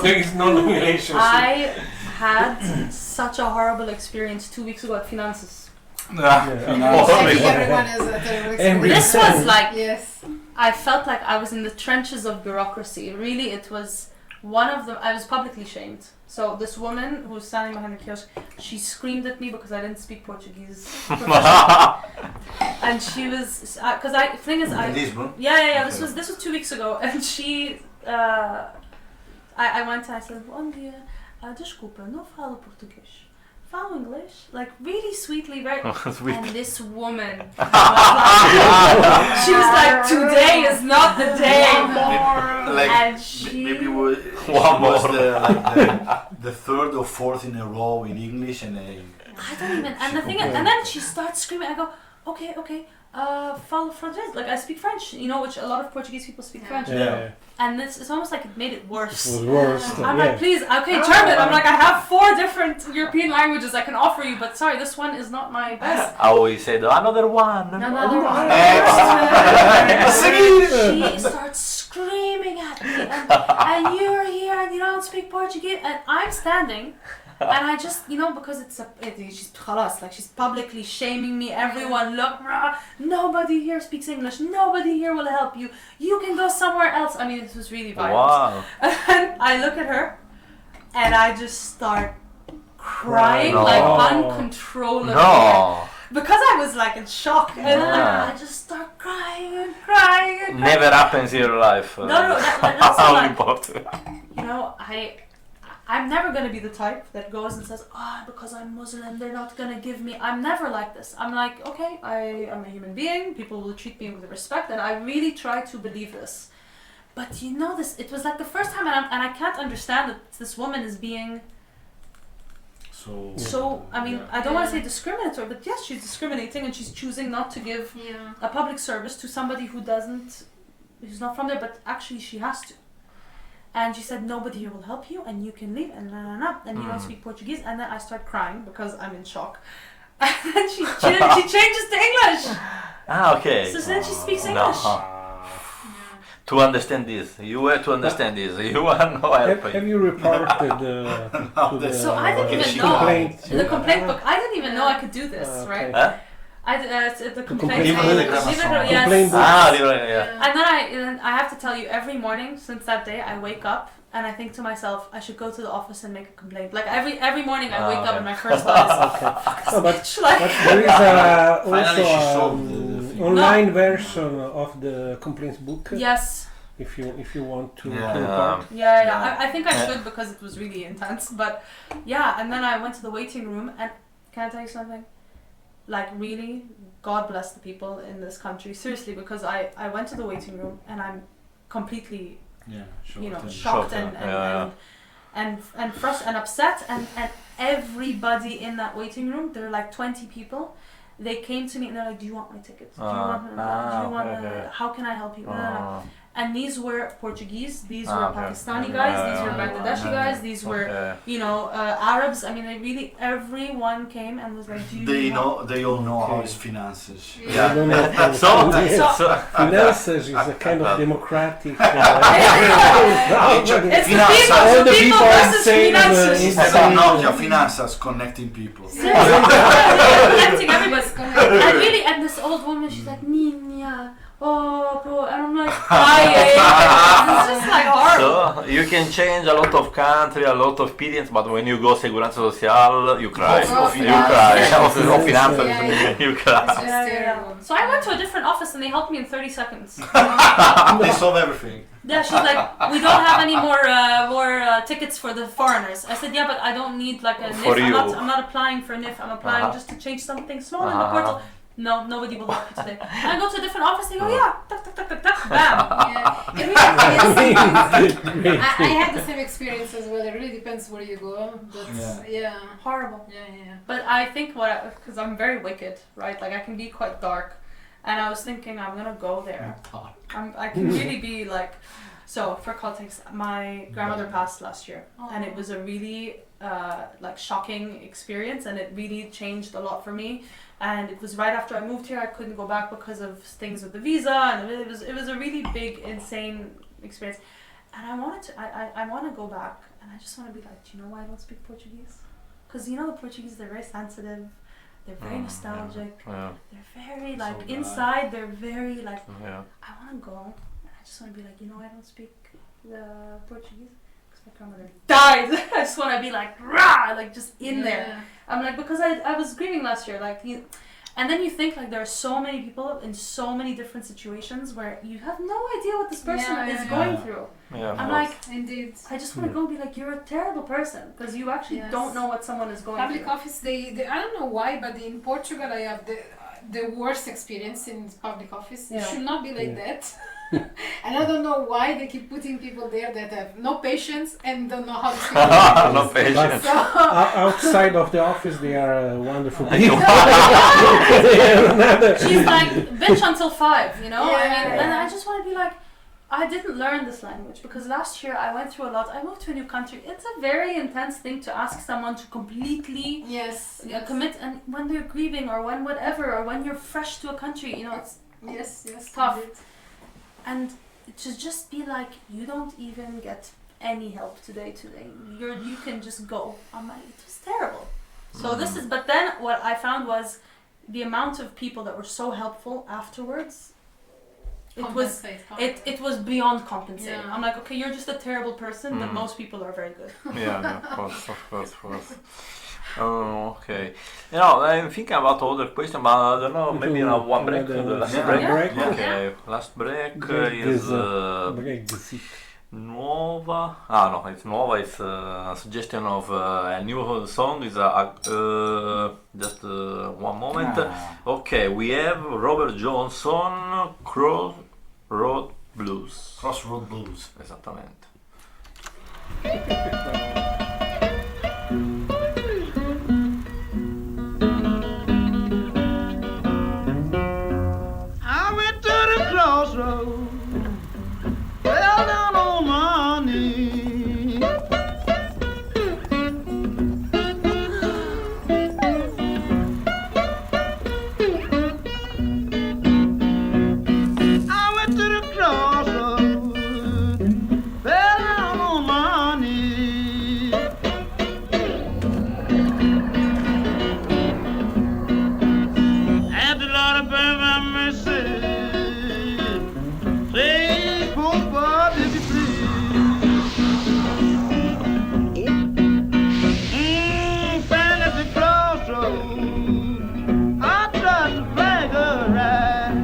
S2: there is no relationship.
S3: I had such a horrible experience 2 weeks ago at Finances.
S5: I think everyone has a terrible experience.
S3: This was like,
S5: yes.
S3: I felt like I was in the trenches of bureaucracy. Really, it was one of them. I was publicly shamed. So this woman who was standing behind the kiosk, she screamed at me because I didn't speak Portuguese and she was, because the thing is,
S6: Lisbon?
S3: Yeah. This was 2 weeks ago, and she, I went and I said, bom dia, desculpa, não falo português. Falo English, like really sweetly, very.
S4: Sweet.
S3: And this woman, she was like, "Today is not the day."
S6: Like,
S3: and she
S6: maybe was the third or fourth in a row in English, and
S3: I don't even. And the thing, and then she starts screaming. I go, okay. Falo francês. Like I speak French, you know, which a lot of Portuguese people speak French.
S2: Yeah.
S3: And it's almost like it made it worse.
S2: It was worse.
S3: I'm like, please, okay, German. I'm like, I have 4 different European languages I can offer you, but sorry, this one is not my best.
S4: I always said another one.
S3: Another one. She starts screaming at me, and you're here and you don't speak Portuguese, and I'm standing. And I just, you know, because she's khalas, like she's publicly shaming me. Everyone, look, nobody here speaks English. Nobody here will help you. You can go somewhere else. I mean, it was really violent.
S4: Wow.
S3: And I look at her, and I just start crying like uncontrollably.
S4: No.
S3: Because I was like in shock, and I just start crying and crying.
S4: Never happens in your life.
S3: No, that's not like,
S4: important.
S3: you know, I'm never gonna be the type that goes and says, because I'm Muslim, they're not gonna give me. I'm never like this. I'm like, okay, I am a human being. People will treat me with respect, and I really try to believe this. But you know this, it was like the first time, and I can't understand that this woman is being so, I mean, I don't want to say discriminatory, but yes, she's discriminating, and she's choosing not to give a public service to somebody who's not from there, but actually she has to. And she said, nobody here will help you, and you can leave, and and you don't speak Portuguese. And then I start crying because I'm in shock. And then she changes to English.
S4: Okay.
S3: So then she speaks English.
S4: To understand this, you have to understand this. You are no help.
S2: Have you reported to the
S3: So I didn't even know
S2: complaint?
S3: the complaint book. I didn't even know I could do this, right?
S4: Huh?
S3: I the complaint
S2: complaint
S3: book.
S2: book.
S3: Yes.
S2: Complaint book.
S4: Yeah.
S3: And then I have to tell you, every morning since that day, I wake up and I think to myself, I should go to the office and make a complaint. Like every morning, I wake up and my first thought is,
S2: No, but there is also an online version of the complaints book.
S3: yes.
S2: If you want to
S6: Yeah.
S2: report.
S3: Yeah. I think I should because it was really intense. But yeah, and then I went to the waiting room, and can I tell you something? Like really, God bless the people in this country. Seriously, because I went to the waiting room and I'm completely, shocked and frustrated and upset, and everybody in that waiting room, there were like 20 people. They came to me and they're like, do you want my tickets? Do you want how can I help you? And these were Portuguese, these were Pakistani guys, these were Bangladeshi guys, these were, Arabs. I mean, everyone came and was like,
S6: They all know how is finances.
S2: I don't know. Finances is a kind of democratic.
S3: It's the people versus finances.
S6: Nadia, finances connecting people.
S3: Connecting everybody. And really, and this old woman, she's like, Nina. Oh, bro, and I'm like crying. It's just like horrible.
S4: So you can change a lot of country, a lot of experience, but when you go Seguranza Social, you cry. You cry.
S3: So I went to a different office and they helped me in 30 seconds.
S6: They solve everything.
S3: Yeah, she's like, we don't have any more tickets for the foreigners. I said, yeah, but I don't need like a NIF. I'm not applying for a NIF. I'm applying just to change something small in the portal. No, nobody will help you today. And I go to a different office, they go, tuck, bam.
S5: I had the same experience as well. It really depends where you go.
S3: Horrible.
S5: Yeah.
S3: But I think because I'm very wicked, right? Like I can be quite dark. And I was thinking, I'm gonna go there. I can really be like, so for context, my grandmother passed last year. And it was a really shocking experience, and it really changed a lot for me. And it was right after I moved here. I couldn't go back because of things with the visa, and it was a really big, insane experience. And I want to go back, and I just want to be like, do you know why I don't speak Portuguese? Because the Portuguese, they're very sensitive, they're very nostalgic, they're very like so inside, they're very like. I want to go, and I just want to be like, I don't speak the Portuguese. My grandmother died. I just want to be like, rah, like just in there. I'm like, because I was grieving last year, like, and then you think like there are so many people in so many different situations where you have no idea what this person is going through. I'm like,
S5: indeed.
S3: I just want to go and be like, you're a terrible person because you actually don't know what someone is going through.
S5: Public office, they I don't know why, but in Portugal I have the worst experience in public office. It should not be like that. And I don't know why they keep putting people there that have no patience and don't know how to speak.
S4: No patience.
S5: So,
S2: outside of the office, they are wonderful people.
S3: She's like, bitch until 5, And I just want to be like, I didn't learn this language because last year I went through a lot. I moved to a new country. It's a very intense thing to ask someone to completely commit, and when they're grieving or when whatever, or when you're fresh to a country, it's tough.
S5: Indeed.
S3: And to just be like, you don't even get any help today. You can just go. I'm like, it was terrible. So this is, but then what I found was the amount of people that were so helpful afterwards. It was beyond compensating. I'm like, okay, you're just a terrible person, but most people are very good.
S4: Of course. Oh, okay. I'm thinking about other questions, but I don't know, maybe one break.
S2: Last
S4: break.
S2: break.
S4: Okay, last break is... Nuova. No, it's Nuova. It's a suggestion of a new song. Is just one moment. Okay, we have Robert Johnson, Crossroad Blues.
S6: Crossroad Blues.
S4: Esattamente.
S7: I went to the crossroads, fell down on my knees. I went to the crossroads, fell down on my knees. And the Lord above my mercy, say, poor Bob, if you please. Stand at the crossroads, I tried to flag a ride.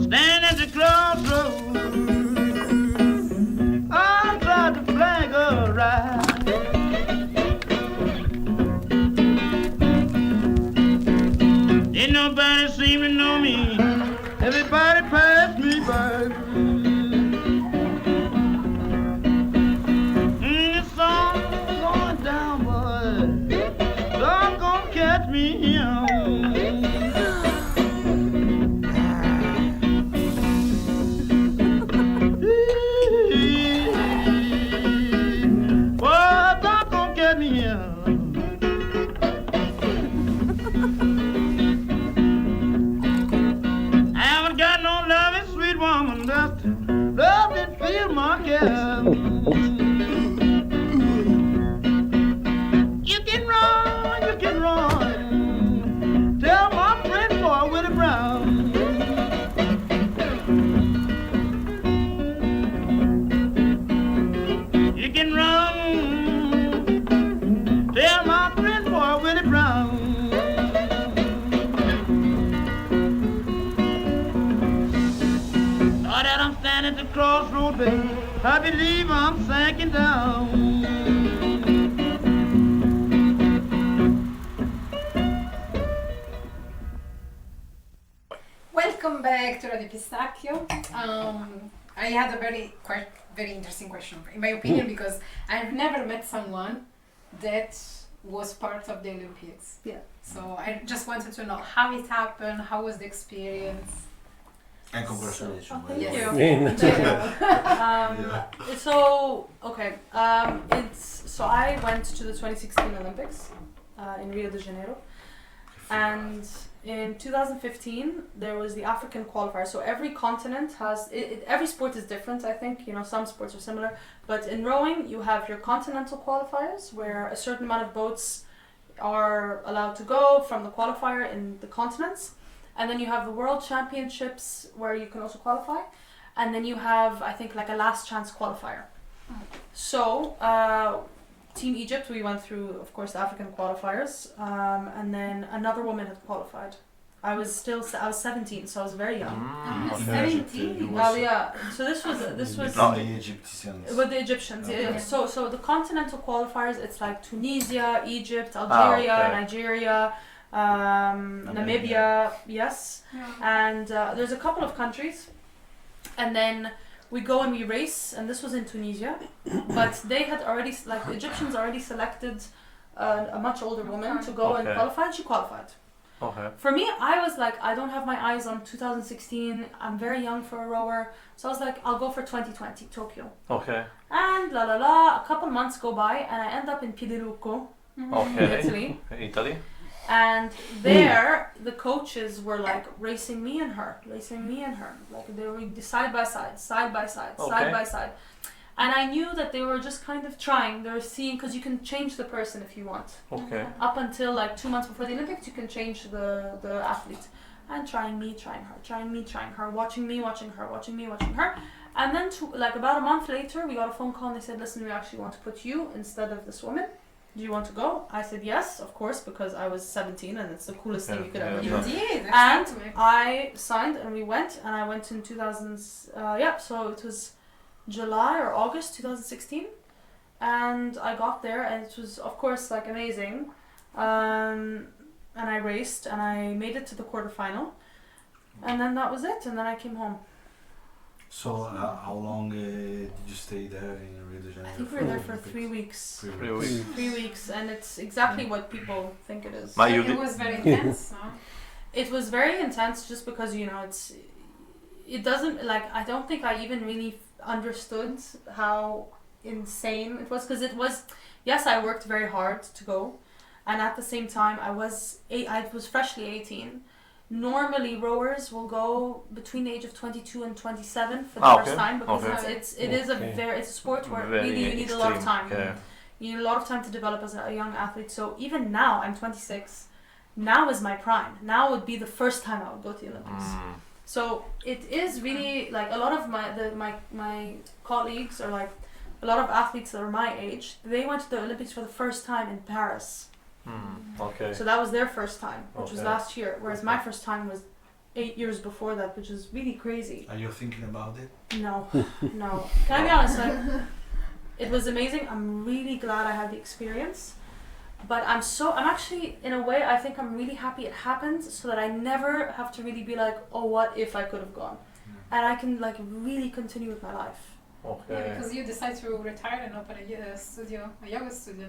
S7: Stand at the crossroads, I tried to flag a ride. Ain't nobody seem to know me. Everybody passed me by. The song's going down, boy. Song's gonna catch me young. Boy, song's gonna catch me young. I haven't got no loving sweet woman just to love and feel my care. You can run, you can run. Tell my friend boy Willie Brown. You can run. Tell my friend boy Willie Brown. Now that I'm standing at the crossroad, baby, I believe I'm sinking down.
S5: Welcome back to Radio Pistacchio. I had a very interesting question, in my opinion, because I've never met someone that was part of the Olympics.
S3: Yeah.
S5: So I just wanted to know how it happened, how was the experience.
S6: And congratulations.
S3: Oh,
S6: by
S3: thank
S6: the way.
S3: you.
S2: In-
S3: So okay, so I went to the 2016 Olympics in Rio de Janeiro, and in 2015 there was the African qualifier. So every continent has every sport is different. I think some sports are similar, but in rowing you have your continental qualifiers where a certain amount of boats are allowed to go from the qualifier in the continents. And then you have the World Championships where you can also qualify. And then you have, I think, like a last chance qualifier. So, Team Egypt, we went through, of course, the African qualifiers. And then another woman had qualified. I was 17, so I was very young.
S6: Okay.
S5: 17.
S3: Well, yeah. So this was
S6: No, the Egyptians.
S3: with the Egyptians.
S6: Okay.
S3: Yeah. So the continental qualifiers, it's like Tunisia, Egypt, Algeria,
S4: okay.
S3: Nigeria, Namibia, yes, and there's a couple of countries, and then we go and we race, and this was in Tunisia, but they had already, like the Egyptians already selected a much older woman to go and
S4: Okay.
S3: qualify, and she qualified.
S4: Okay.
S3: For me, I was like, I don't have my eyes on 2016, I'm very young for a rower, so I was like, I'll go for 2020, Tokyo.
S4: Okay.
S3: And a couple months go by, and I end up in Pidirucco,
S4: Okay.
S3: Italy.
S4: Italy.
S3: And there, the coaches were like racing me and her. Like they were side by side.
S4: Okay.
S3: And I knew that they were just kind of trying. They were seeing, because you can change the person if you want.
S4: Okay.
S3: Up until like 2 months before the Olympics, you can change the athlete. And trying me, trying her, watching me, watching her. And then like about a month later, we got a phone call and they said, listen, we actually want to put you instead of this woman. do you want to go? I said yes, of course, because I was 17 and it's the coolest thing you could ever do.
S4: Yeah.
S5: Indeed,
S3: And
S5: exactly.
S3: I signed and we went, and I went in 2000, so it was July or August 2016, and I got there, and it was of course like amazing, and I raced and I made it to the quarterfinal, and then that was it, and then I came home.
S6: So how long did you stay there in Rio de Janeiro?
S3: I think we were there for 3 weeks.
S6: 3
S4: 3 weeks.
S3: 3 weeks, and it's exactly what people think it is.
S4: My- you
S5: It
S4: did-
S5: was very intense, no?
S3: It was very intense just because, you know, it doesn't, like, I don't think I even really understood how insane it was, because it was, yes, I worked very hard to go, and at the same time I was freshly 18. Normally rowers will go between the age of 22 and 27 for the first time, because
S4: okay.
S3: it is it's a sport where
S4: Very
S3: really you need a lot of
S4: extreme,
S3: time.
S4: yeah.
S3: You need a lot of time to develop as a young athlete. So even now, I'm 26. Now is my prime. Now would be the first time I would go to the Olympics. So it is really like a lot of my colleagues, or like a lot of athletes that are my age, they went to the Olympics for the first time in Paris.
S4: Okay.
S3: So that was their first time, which was
S4: Okay.
S3: last year. Whereas my first time was 8 years before that, which is really crazy.
S6: Are you thinking about it?
S3: No, no. Can I be honest? Like, it was amazing. I'm really glad I had the experience. But I'm actually, in a way, I think I'm really happy it happened, so that I never have to really be like, oh, what if I could have gone? And I can like really continue with my life.
S4: Okay.
S5: Yeah, because you decided to retire and open a yoga studio,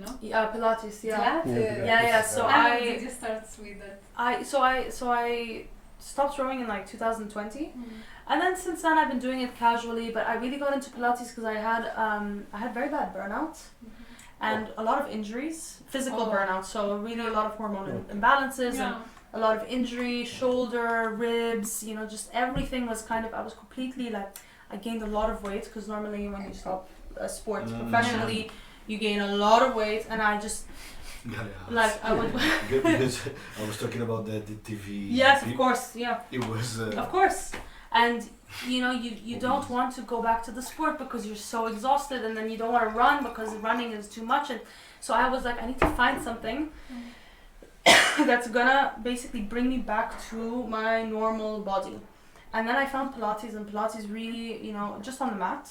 S5: no?
S3: Yeah, Pilates, yeah. Yeah. So
S5: How did you start with that?
S3: I stopped rowing in like 2020, and then since then I've been doing it casually. But I really got into Pilates because I had very bad burnout, and a lot of injuries, physical burnout. So really a lot of hormone imbalances and a lot of injury, shoulder, ribs. You know, just everything was kind of. I was completely like. I gained a lot of weight, because normally when you stop a sport professionally, you gain a lot of weight, and I just like I would.
S6: Because I was talking about the TV.
S3: Yes, of course, yeah.
S6: It was.
S3: Of course, and you know you don't want to go back to the sport because you're so exhausted, and then you don't want to run because running is too much, and so I was like, I need to find something that's gonna basically bring me back to my normal body. And then I found Pilates, and Pilates really, you know, just on the mat.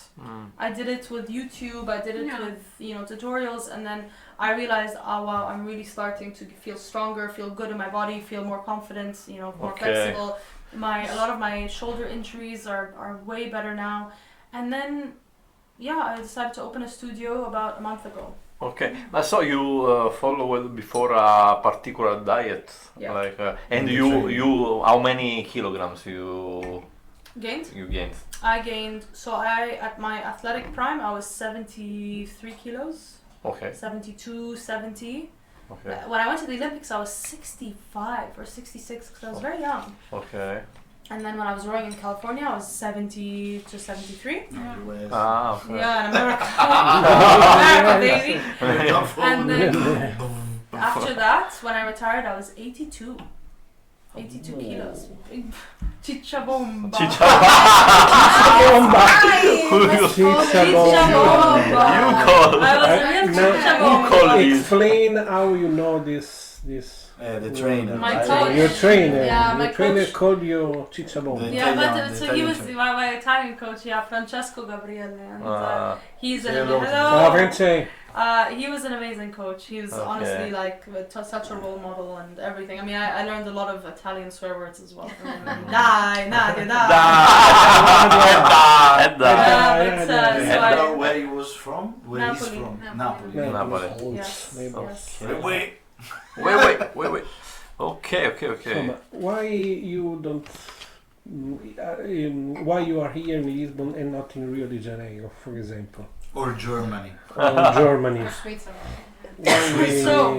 S3: I did it with YouTube, I did it with, you know, tutorials, and then I realized, oh wow, I'm really starting to feel stronger, feel good in my body, feel more confident, you know, more flexible. A lot of my shoulder injuries are way better now. And then, yeah, I decided to open a studio about a month ago.
S4: Okay, I saw you followed before a particular diet,
S3: Yeah.
S4: like, and you, how many kilograms you
S3: Gained?
S4: gained?
S3: I gained, at my athletic prime, I was 73 kilos,
S4: Okay,
S3: 72, 70.
S4: okay,
S3: When I went to the Olympics, I was 65 or 66 because I was very young.
S4: okay.
S3: And then when I was rowing in California, I was 70 to 73.
S4: Ah, okay.
S3: Yeah, in America. America, baby. And then after that, when I retired, I was 82. 82 kilos. Big chicha bomba.
S2: Chicha bomba.
S4: You call.
S3: I was a real chicha bomba.
S4: call it.
S2: Explain how you know this.
S6: The trainer.
S3: My
S6: right?
S3: coach.
S2: Your trainer.
S3: Yeah, my
S2: Your trainer
S3: coach.
S2: called you Chicha bomba.
S6: The
S3: Yeah,
S6: Italian-
S3: but
S6: the
S3: so he was
S6: Italian
S3: my Italian coach, yeah, Francesco Gabriele, and he's an
S6: Hello.
S2: Ciao, Francesco.
S3: he was an amazing coach. He was honestly like such a role model and everything. I mean, I learned a lot of Italian swear words as well. Dai, Nadia, dai.
S6: And where he was from? Where he's
S3: Napoli.
S6: from?
S3: Napoli.
S6: Napoli.
S4: Napoli.
S3: Yes, yes.
S4: Wait. Okay.
S2: So, why you don't? Why you are here in Lisbon and not in Rio de Janeiro, for example,
S6: Or Germany.
S2: or Germany?
S5: Or Switzerland.
S2: Why
S3: So-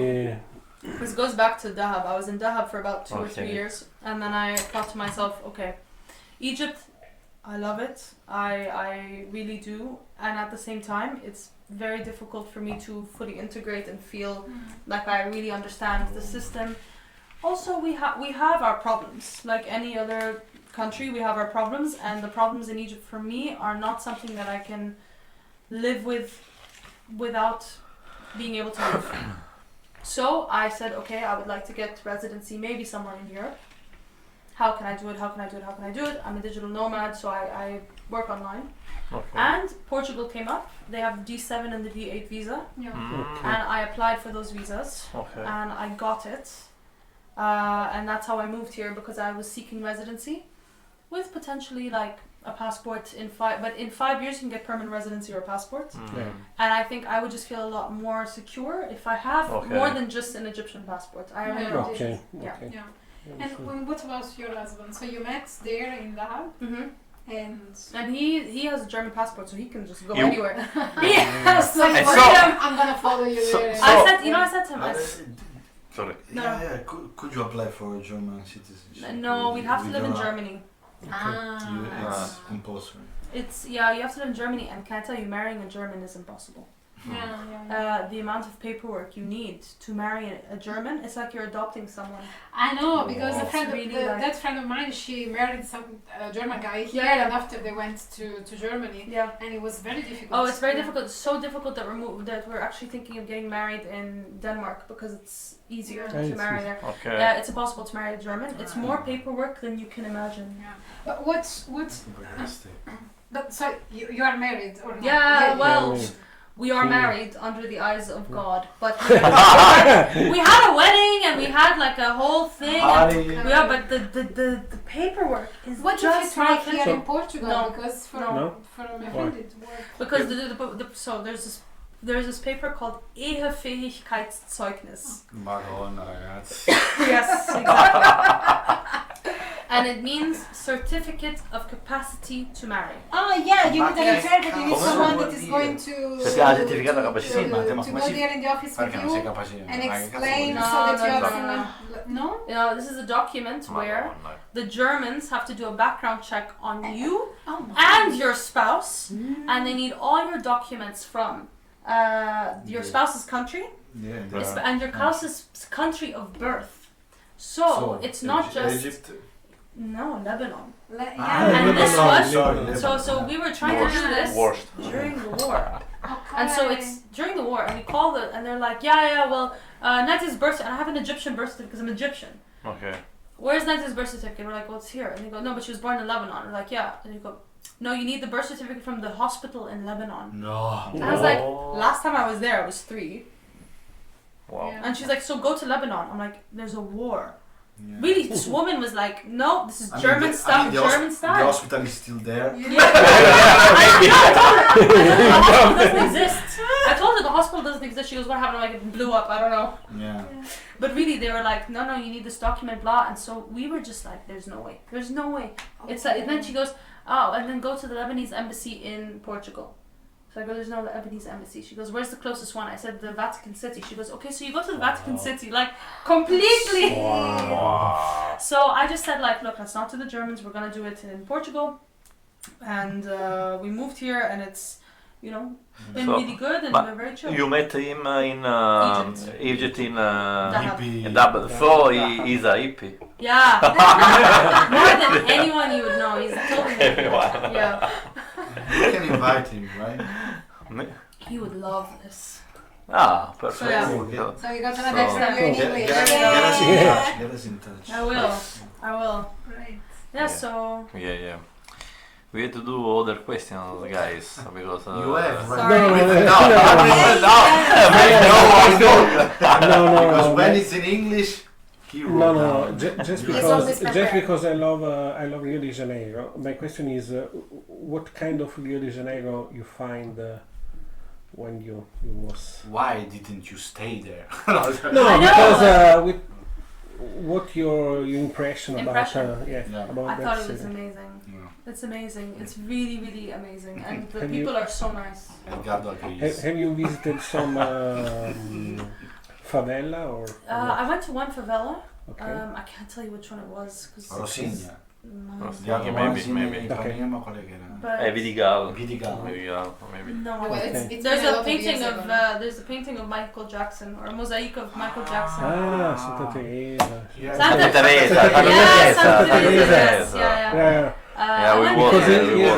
S3: This goes back to Dahab. I was in Dahab for about 2 or 3
S4: Okay.
S3: years, and then I thought to myself, okay, Egypt, I love it. I really do, and at the same time, it's very difficult for me to fully integrate and feel like I really understand the system. Also, we have our problems, like any other country. We have our problems, and the problems in Egypt for me are not something that I can live with without being able to move. So I said, okay, I would like to get residency maybe somewhere in Europe. How can I do it? How can I do it? How can I do it? I'm a digital nomad, so I work online.
S4: Okay.
S3: And Portugal came up. They have D7 and the D8 visa.
S5: Yeah.
S3: And I applied for those visas.
S4: Okay.
S3: And I got it. And that's how I moved here, because I was seeking residency with potentially like a passport in 5 years you can get permanent residency or a passport.
S2: Yeah.
S3: And I think I would just feel a lot more secure if I have
S4: Okay.
S3: more than just an Egyptian passport. I have another option.
S2: Okay.
S3: Yeah.
S2: Okay.
S5: Yeah. And what about your husband? So you met there in Dahab,
S3: And he has a German passport, so he can just go
S4: You-
S3: anywhere.
S5: yeah. So
S4: And
S5: for
S4: so-
S5: him, I'm gonna follow you
S4: So-
S5: there.
S3: I said to him,
S4: Sorry.
S3: No.
S6: Yeah. Could you apply for German citizenship?
S3: no, we'd have to live in
S6: your-
S3: Germany.
S6: It's compulsory.
S3: You have to live in Germany, and can I tell you, marrying a German is impossible.
S5: Yeah.
S3: The amount of paperwork you need to marry a German, it's like you're adopting someone.
S5: I know, because
S3: It's really like-
S5: that friend of mine, she married some German guy here,
S3: Yeah.
S5: and after they went to Germany,
S3: Yeah.
S5: and it was very difficult.
S3: Oh, it's very
S5: Yeah.
S3: difficult. It's so difficult that we're actually thinking of getting married in Denmark because it's easier
S2: Yeah,
S3: to
S2: it's
S3: marry
S2: easy.
S3: there.
S4: Okay.
S3: It's impossible to marry a German. It's more paperwork than you can imagine.
S5: Yeah. But what's but so you are married or not?
S3: Yeah, well,
S2: Yeah.
S3: we are
S2: Yeah.
S3: married under the eyes of God, but we had a wedding and we had like a whole thing. Yeah, but the paperwork is
S5: What if you
S3: just
S5: try
S3: not
S5: here
S3: finished.
S5: in Portugal?
S3: No.
S5: Because for
S2: No.
S5: my friend it worked.
S3: Because so there's this paper called Ehefähigkeitszeugnis.
S6: Madonna, ragazzi.
S3: Yes, exactly. And it means certificate of capacity to marry.
S5: Oh yeah, you need an
S6: Ma-
S5: interpreter. You need
S6: Come
S5: someone
S6: vuol
S5: that is
S6: dire?
S5: going to
S4: Se ti ha certificato di capacità.
S6: Sì, ma te, ma
S5: to
S6: come
S5: go
S6: si-
S5: there in the office with
S6: Perché non sei
S5: you
S6: capace?
S5: and
S6: Ma che cazzo
S5: explain
S3: vuol
S5: so
S3: dire?
S5: that you
S3: No,
S5: have
S3: no,
S5: some. No.
S3: You know, this is a document where the Germans have to do a background check on you
S5: Oh my.
S3: and your spouse, and they need all your documents from your spouse's country
S6: Yeah.
S3: and your spouse's country of birth. So it's not just
S6: Egypt.
S3: no Lebanon.
S5: Yeah.
S3: And this
S6: Lebanon,
S3: was
S6: sorry,
S3: so we were trying to do this
S4: Worst.
S3: during the war, and so it's during the war, and we call it, and they're like, well, Nadia's birth, and I have an Egyptian birth certificate because I'm Egyptian.
S4: Okay.
S3: Where's Nadia's birth certificate? We're like, well, it's here. And they go, no, but she was born in Lebanon. We're like, yeah. And you go, no, you need the birth certificate from the hospital in Lebanon.
S6: No.
S3: And I was like, last time I was there, I was 3.
S4: Wow.
S5: Yeah.
S3: And she's like, so go to Lebanon. I'm like, there's a war.
S6: Yeah.
S3: Really, this woman was like, no, this is
S6: I mean,
S3: German stuff,
S6: the
S3: German
S6: The
S3: style.
S6: hospital is still there.
S3: The hospital doesn't exist. I told her the hospital doesn't exist. She goes, what happened? I'm like, it blew up. I don't know.
S6: Yeah.
S3: But really, they were like, no, you need this document, blah. And so we were just like, there's no way. There's no way. It's like, and then she goes, oh, and then go to the Lebanese embassy in Portugal. So I go, there's no Lebanese embassy. She goes, where's the closest one? I said, the Vatican City. She goes, okay, so you go to the Vatican City, like, completely.
S4: Wow.
S3: So I just said, like, look, let's not do the Germans. We're going to do it in Portugal. And we moved here, and it's, you know, been
S4: So,
S3: really good, and
S4: but
S3: we're very chill.
S4: You met him in Egypt in
S3: Dahab.
S6: Hippie.
S4: in Dahab. So he's a hippie.
S3: Yeah. More than anyone you would know. He's totally
S4: Everyone.
S3: Yeah.
S6: You can invite him, right?
S4: Me?
S3: He would love this.
S4: Ah, perfect.
S3: So, yeah.
S6: Yeah.
S5: So you got another
S4: So-
S5: from you in
S6: Get
S5: English.
S6: us in touch. Get us in touch.
S3: I will.
S5: Right.
S3: Yeah, so.
S4: Yeah. We had to do other questions, guys, because
S6: You have, right?
S3: Sorry.
S2: No,
S6: Because when it's in English, he wrote down.
S2: Just
S6: You
S5: always
S2: because I love Rio de Janeiro. My question is, what kind of Rio de Janeiro you find when you was?
S6: Why didn't you stay there?
S2: No,
S3: I know.
S2: because with what your impression about
S6: Yeah.
S2: about
S3: I
S2: that
S3: thought it was
S2: city?
S3: amazing.
S6: Yeah.
S3: It's amazing. It's really, really amazing. And the
S2: Have
S3: people
S2: you-
S3: are so nice.
S6: Edgardo agrees.
S2: Have you visited some favela or?
S3: I went to one favela.
S2: Okay.
S3: I can't tell you which one it was.
S6: Rosigna.
S3: But
S6: The other
S4: Maybe,
S6: ones in
S4: maybe.
S6: Ipanema, quale che era?
S4: Vidigal.
S6: Vidigal.
S4: Vidigal, maybe.
S3: no,
S5: Well,
S2: Okay.
S5: it's
S3: there's
S5: been
S3: a
S5: lot
S3: painting
S5: years
S3: of
S5: ago.
S3: there's a painting of Michael Jackson, or a mosaic of Michael Jackson.
S2: Santa Teresa.
S6: Yeah.
S3: Santa
S4: Teresa.
S3: Yeah, Santa
S2: Teresa.
S3: Teresa. Yes, yeah.
S4: Yeah, we
S3: and
S4: was
S2: Because
S4: there.
S2: he-
S4: We
S2: yeah,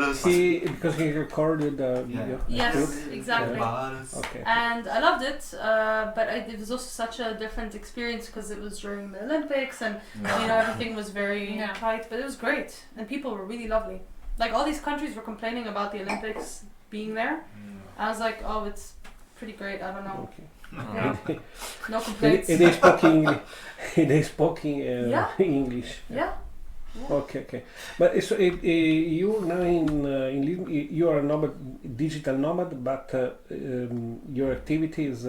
S4: was there.
S2: because he recorded the video.
S3: Yes,
S2: Good.
S3: exactly.
S2: Okay.
S3: And I loved it, but it was also such a different experience because it was during the Olympics and you know everything was very
S5: Yeah.
S3: tight, but it was great and people were really lovely. Like all these countries were complaining about the Olympics being there. I was like, oh, it's pretty great. I don't know,
S2: Okay.
S4: Yeah.
S3: no complaints.
S2: They spoke English. They spoke
S3: Yeah.
S2: English.
S3: Yeah.
S2: Okay. But so you now in Lisbon, you are a nomad, digital nomad, but your activity is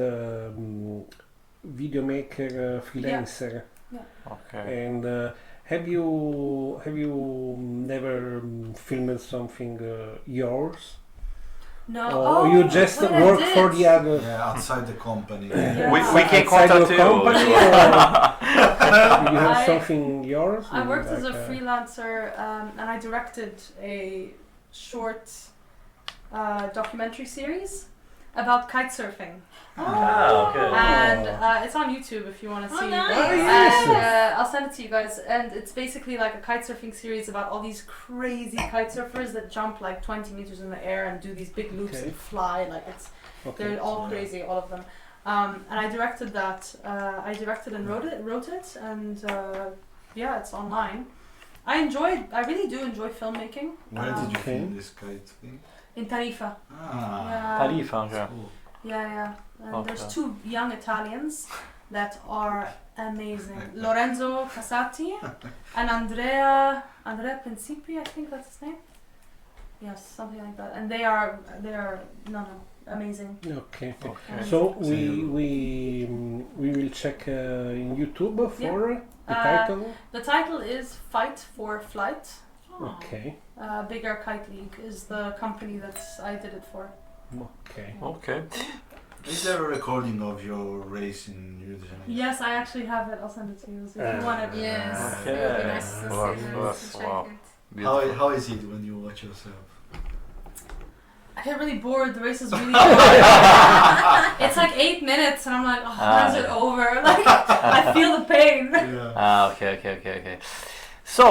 S2: video maker, freelancer.
S4: Okay.
S2: And have you never filmed something yours?
S3: No.
S2: Or you just
S3: wait, I
S2: work
S3: did.
S2: for the other?
S6: Yeah, outside the company.
S3: Yeah.
S4: We can
S2: Outside
S4: contact
S2: your
S4: you.
S2: company, or you have
S3: I-
S2: something yours?
S3: I worked as a
S2: Like,
S3: freelancer and I directed a short documentary series about kite surfing.
S4: Ah, okay.
S3: And it's on YouTube if you want to see.
S5: nice.
S2: Oh, yes.
S3: And I'll send it to you guys. And it's basically like a kite surfing series about all these crazy kite surfers that jump like 20 meters in the air and do these big loops
S2: Okay.
S3: and fly. Like it's
S2: Okay.
S3: they're all crazy, all of them. And I directed that. I directed and wrote it, and yeah, it's online. I really do enjoy filmmaking.
S6: Where did you
S2: Okay.
S6: film this kite thing?
S3: In Tarifa.
S6: Ah,
S3: Yeah.
S4: Tarifa, okay.
S6: cool.
S3: Yeah. And
S4: Okay.
S3: there's two young Italians that are amazing. Lorenzo Casati and Andrea Principi, I think that's his name. Yes, something like that. And they are amazing.
S2: Okay.
S4: Okay.
S2: So we will check in YouTube for the title.
S3: The title is Fight for Flight.
S2: Okay.
S3: Bigger Kite League is the company that I did it for.
S2: Okay.
S4: Okay.
S6: Is there a recording of your race in Rio de Janeiro?
S3: Yes, I actually have it. I'll send it to you if you want it.
S5: Yes,
S4: Okay.
S5: it would be nice to
S4: Wow,
S5: see
S4: wow,
S5: to check
S4: wow.
S5: it.
S4: Beautiful.
S6: How is it when you watch yourself?
S3: I get really bored. The race is really it's like 8 minutes and I'm like, oh, when's it over? Like, I feel the pain.
S6: Yeah.
S4: Ah, okay. So,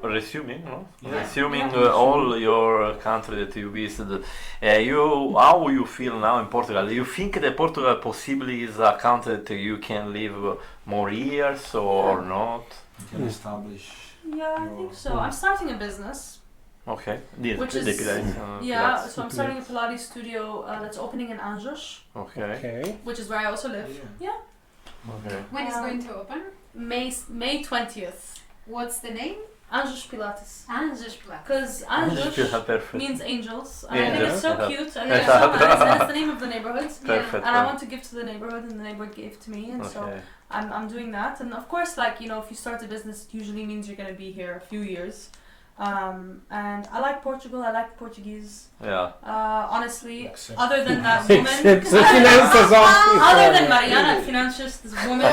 S4: resuming, no?
S6: Yeah.
S4: Resuming all your country that you visited, how you feel now in Portugal? Do you think that Portugal possibly is a country that you can live more years or not?
S6: You can establish.
S3: Yeah, I think so. I'm starting a business.
S4: Okay,
S3: Which is-
S4: Pilates,
S3: Yeah,
S4: Pilates.
S3: so I'm starting a Pilates studio that's opening in Anjos,
S4: Okay.
S2: Okay.
S3: which is where I also live.
S4: Okay.
S5: When is going to open?
S3: May 20th.
S5: What's the name?
S3: Anjos Pilates.
S5: Anjos Black.
S3: Because Anjos
S4: Perfect.
S3: means angels. And I think
S4: Angels,
S3: it's so
S4: yeah.
S3: cute. And
S4: Yeah.
S3: it's so nice. And it's the name of the neighborhood.
S4: Perfect.
S3: And I want to give to the neighborhood, and the neighborhood gave to me. And so
S4: Okay.
S3: I'm doing that. And of course, like, you know, if you start a business, it usually means you're going to be here a few years. And I like Portugal. I like Portuguese.
S4: Yeah.
S3: Honestly,
S6: Except-
S3: other than that woman.
S2: Except the finances of
S3: Other than Mariana, Financiers, this woman.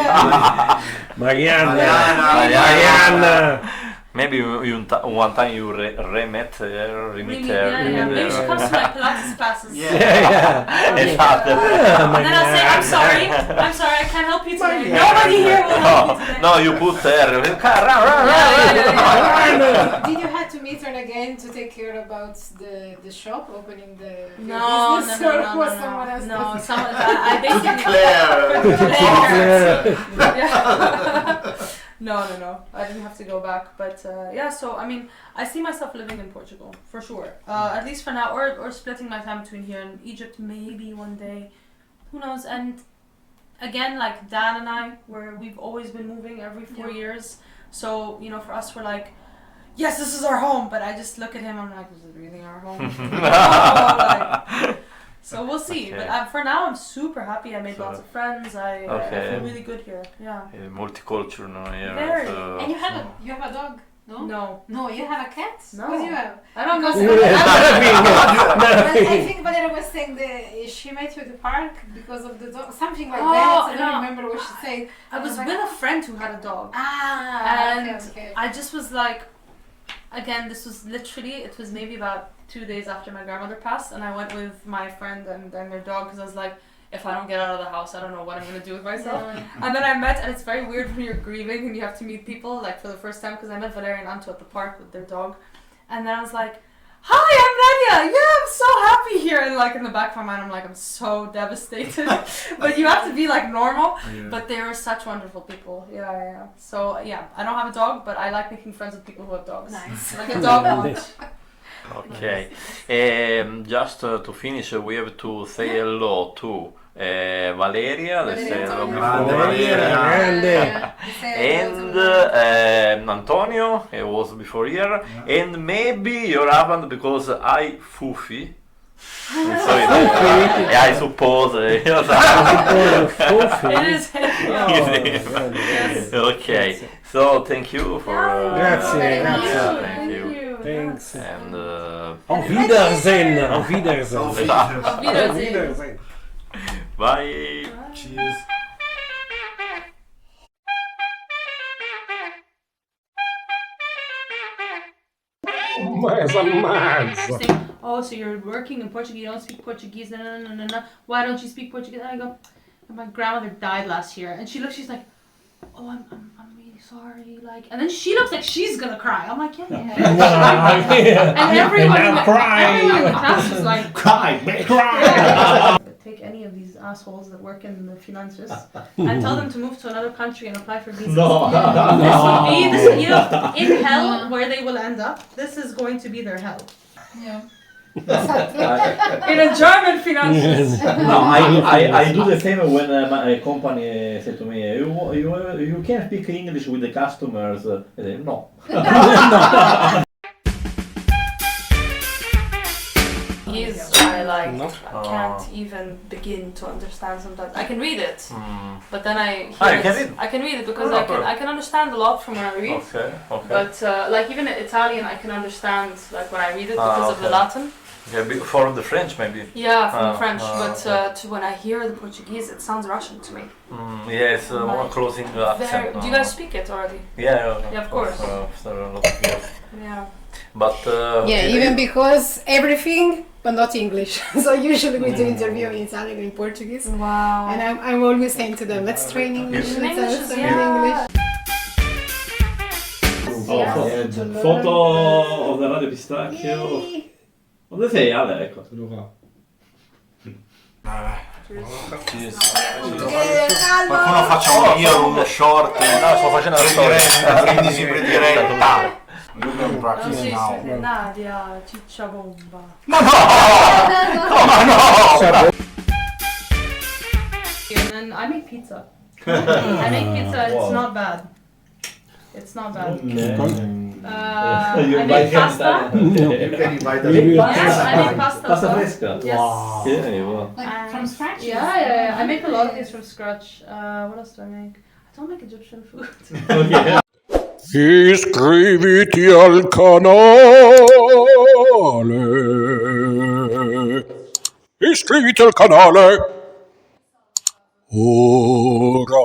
S2: Mariana.
S4: Mariana. Maybe one time you re-met her,
S3: Really,
S4: her.
S3: yeah. Maybe she comes to my Pilates classes.
S4: Esatto.
S3: And then I'll say, I'm sorry, I can't help you today. Nobody here will help you today.
S4: No, you put her.
S3: Yeah.
S5: Did you have to meet her again to take care about the shop, opening the
S3: No,
S5: business,
S3: no,
S5: or
S3: no,
S5: was
S3: no,
S5: someone else?
S3: no. Someone, I basically
S2: Claire.
S3: No. I didn't have to go back, but yeah. So I mean, I see myself living in Portugal for sure. At least for now, or splitting my time between here and Egypt, maybe one day. Who knows? And again, like Dan and I, we've always been moving every 4 years. So you know, for us, we're like, yes, this is our home. But I just look at him, I'm like, is it really our home? So we'll see.
S4: Okay.
S3: But for now, I'm super happy. I made
S4: So-
S3: lots of friends. I feel really good here. Yeah.
S4: Multicultural, no? Yeah.
S3: Very.
S4: So-
S5: And you have a dog? No.
S3: No.
S5: You have a cat?
S3: No.
S5: What do you have?
S3: I don't know.
S5: I think Valeria was saying she met you at the park because of the dog, something like
S3: Oh,
S5: that. I
S3: no.
S5: don't remember what she said.
S3: I was with a friend who had a dog.
S5: And okay.
S3: I just was like, again, this was literally, it was maybe about 2 days after my grandmother passed, and I went with my friend and their dog because I was like, if I don't get out of the house, I don't know what I'm gonna do with myself. And then I met, and it's very weird when you're grieving and you have to meet people like for the first time, because I met Valeria and Anto at the park with their dog, and then I was like, "Hi, I'm Nadia. Yeah, I'm so happy here." And like in the back of my mind, I'm like, I'm so devastated. But you have to be like normal.
S6: Yeah.
S3: But they are such wonderful people. Yeah. So yeah, I don't have a dog, but I like making friends with people who have dogs.
S5: Nice.
S3: Like a dog lunch.
S4: Okay. Just to finish, we have to say hello to Valeria. Let's say hello and Antonio, he was before here, and maybe your husband, because I Fufi. So I suppose.
S3: It is him. Yes.
S4: Okay. So thank you for.
S2: Grazie.
S4: Thank you.
S2: Thanks.
S4: And
S2: Auf Wiedersehen. Auf Wiedersehen.
S3: Auf
S2: Auf
S3: Wiedersehen.
S2: Wiedersehen.
S4: bye.
S6: Cheers.
S2: Mas ammazza.
S3: Saying, "Oh, so you're working in Portugal, you don't speak Portuguese, no. Why don't you speak Portuguese?" And I go, "My grandmother died last year." And she looks, she's like, "Oh, I'm really sorry." Like, and then she looks like she's gonna cry. I'm like, "Yeah." And everyone in the class is like,
S8: Cry.
S3: take any of these assholes that work in the finances and tell them to move to another country and apply for visas.
S8: No.
S3: This will be, you know, in hell where they will end up. This is going to be their hell.
S5: Yeah.
S3: In a German finances.
S8: No, I do the same when my company said to me, you can speak English with the customers. I say, no.
S3: I can't even begin to understand sometimes. I can read it, but then I can read it because I can understand a lot from when I read.
S4: Okay.
S3: But like even Italian, I can understand like when I read it because of the Latin.
S4: Yeah, for the French maybe.
S3: Yeah, from the French, but to when I hear the Portuguese, it sounds Russian to me.
S4: Yeah, it's more closing accent.
S3: Do you guys speak it already?
S4: Yeah,
S3: of course.
S4: After a lot of years.
S3: Yeah.
S4: But
S5: Even because everything, but not English. So usually we do interview in Italian and in Portuguese.
S3: Wow.
S5: And I'm always saying to them, let's train English.
S3: In
S5: Let's
S3: English,
S5: train
S3: yeah.
S5: English.
S8: Photo of the Radio Pistacchio. Dove sei Ale? Ecco.
S6: Qualcuno faccia un video, uno short.
S4: no, sto facendo la storia.
S6: Brindisi per diretta.
S3: Oh, sì, Nadia, ciccia bomba.
S4: Ma no!
S3: And then I make pizza. I make pizza, it's not bad. It's not bad. I make pasta.
S6: You can invite us.
S3: Yes, I make pasta.
S8: Pasta
S3: as well.
S8: fresca?
S3: Yes.
S8: Yeah, well.
S5: Like from scratch?
S3: Yeah. I make a lot of things from scratch. What else do I make? I don't make Egyptian food.
S8: Okay.
S9: Iscriviti al canale. Iscriviti al canale. Ora.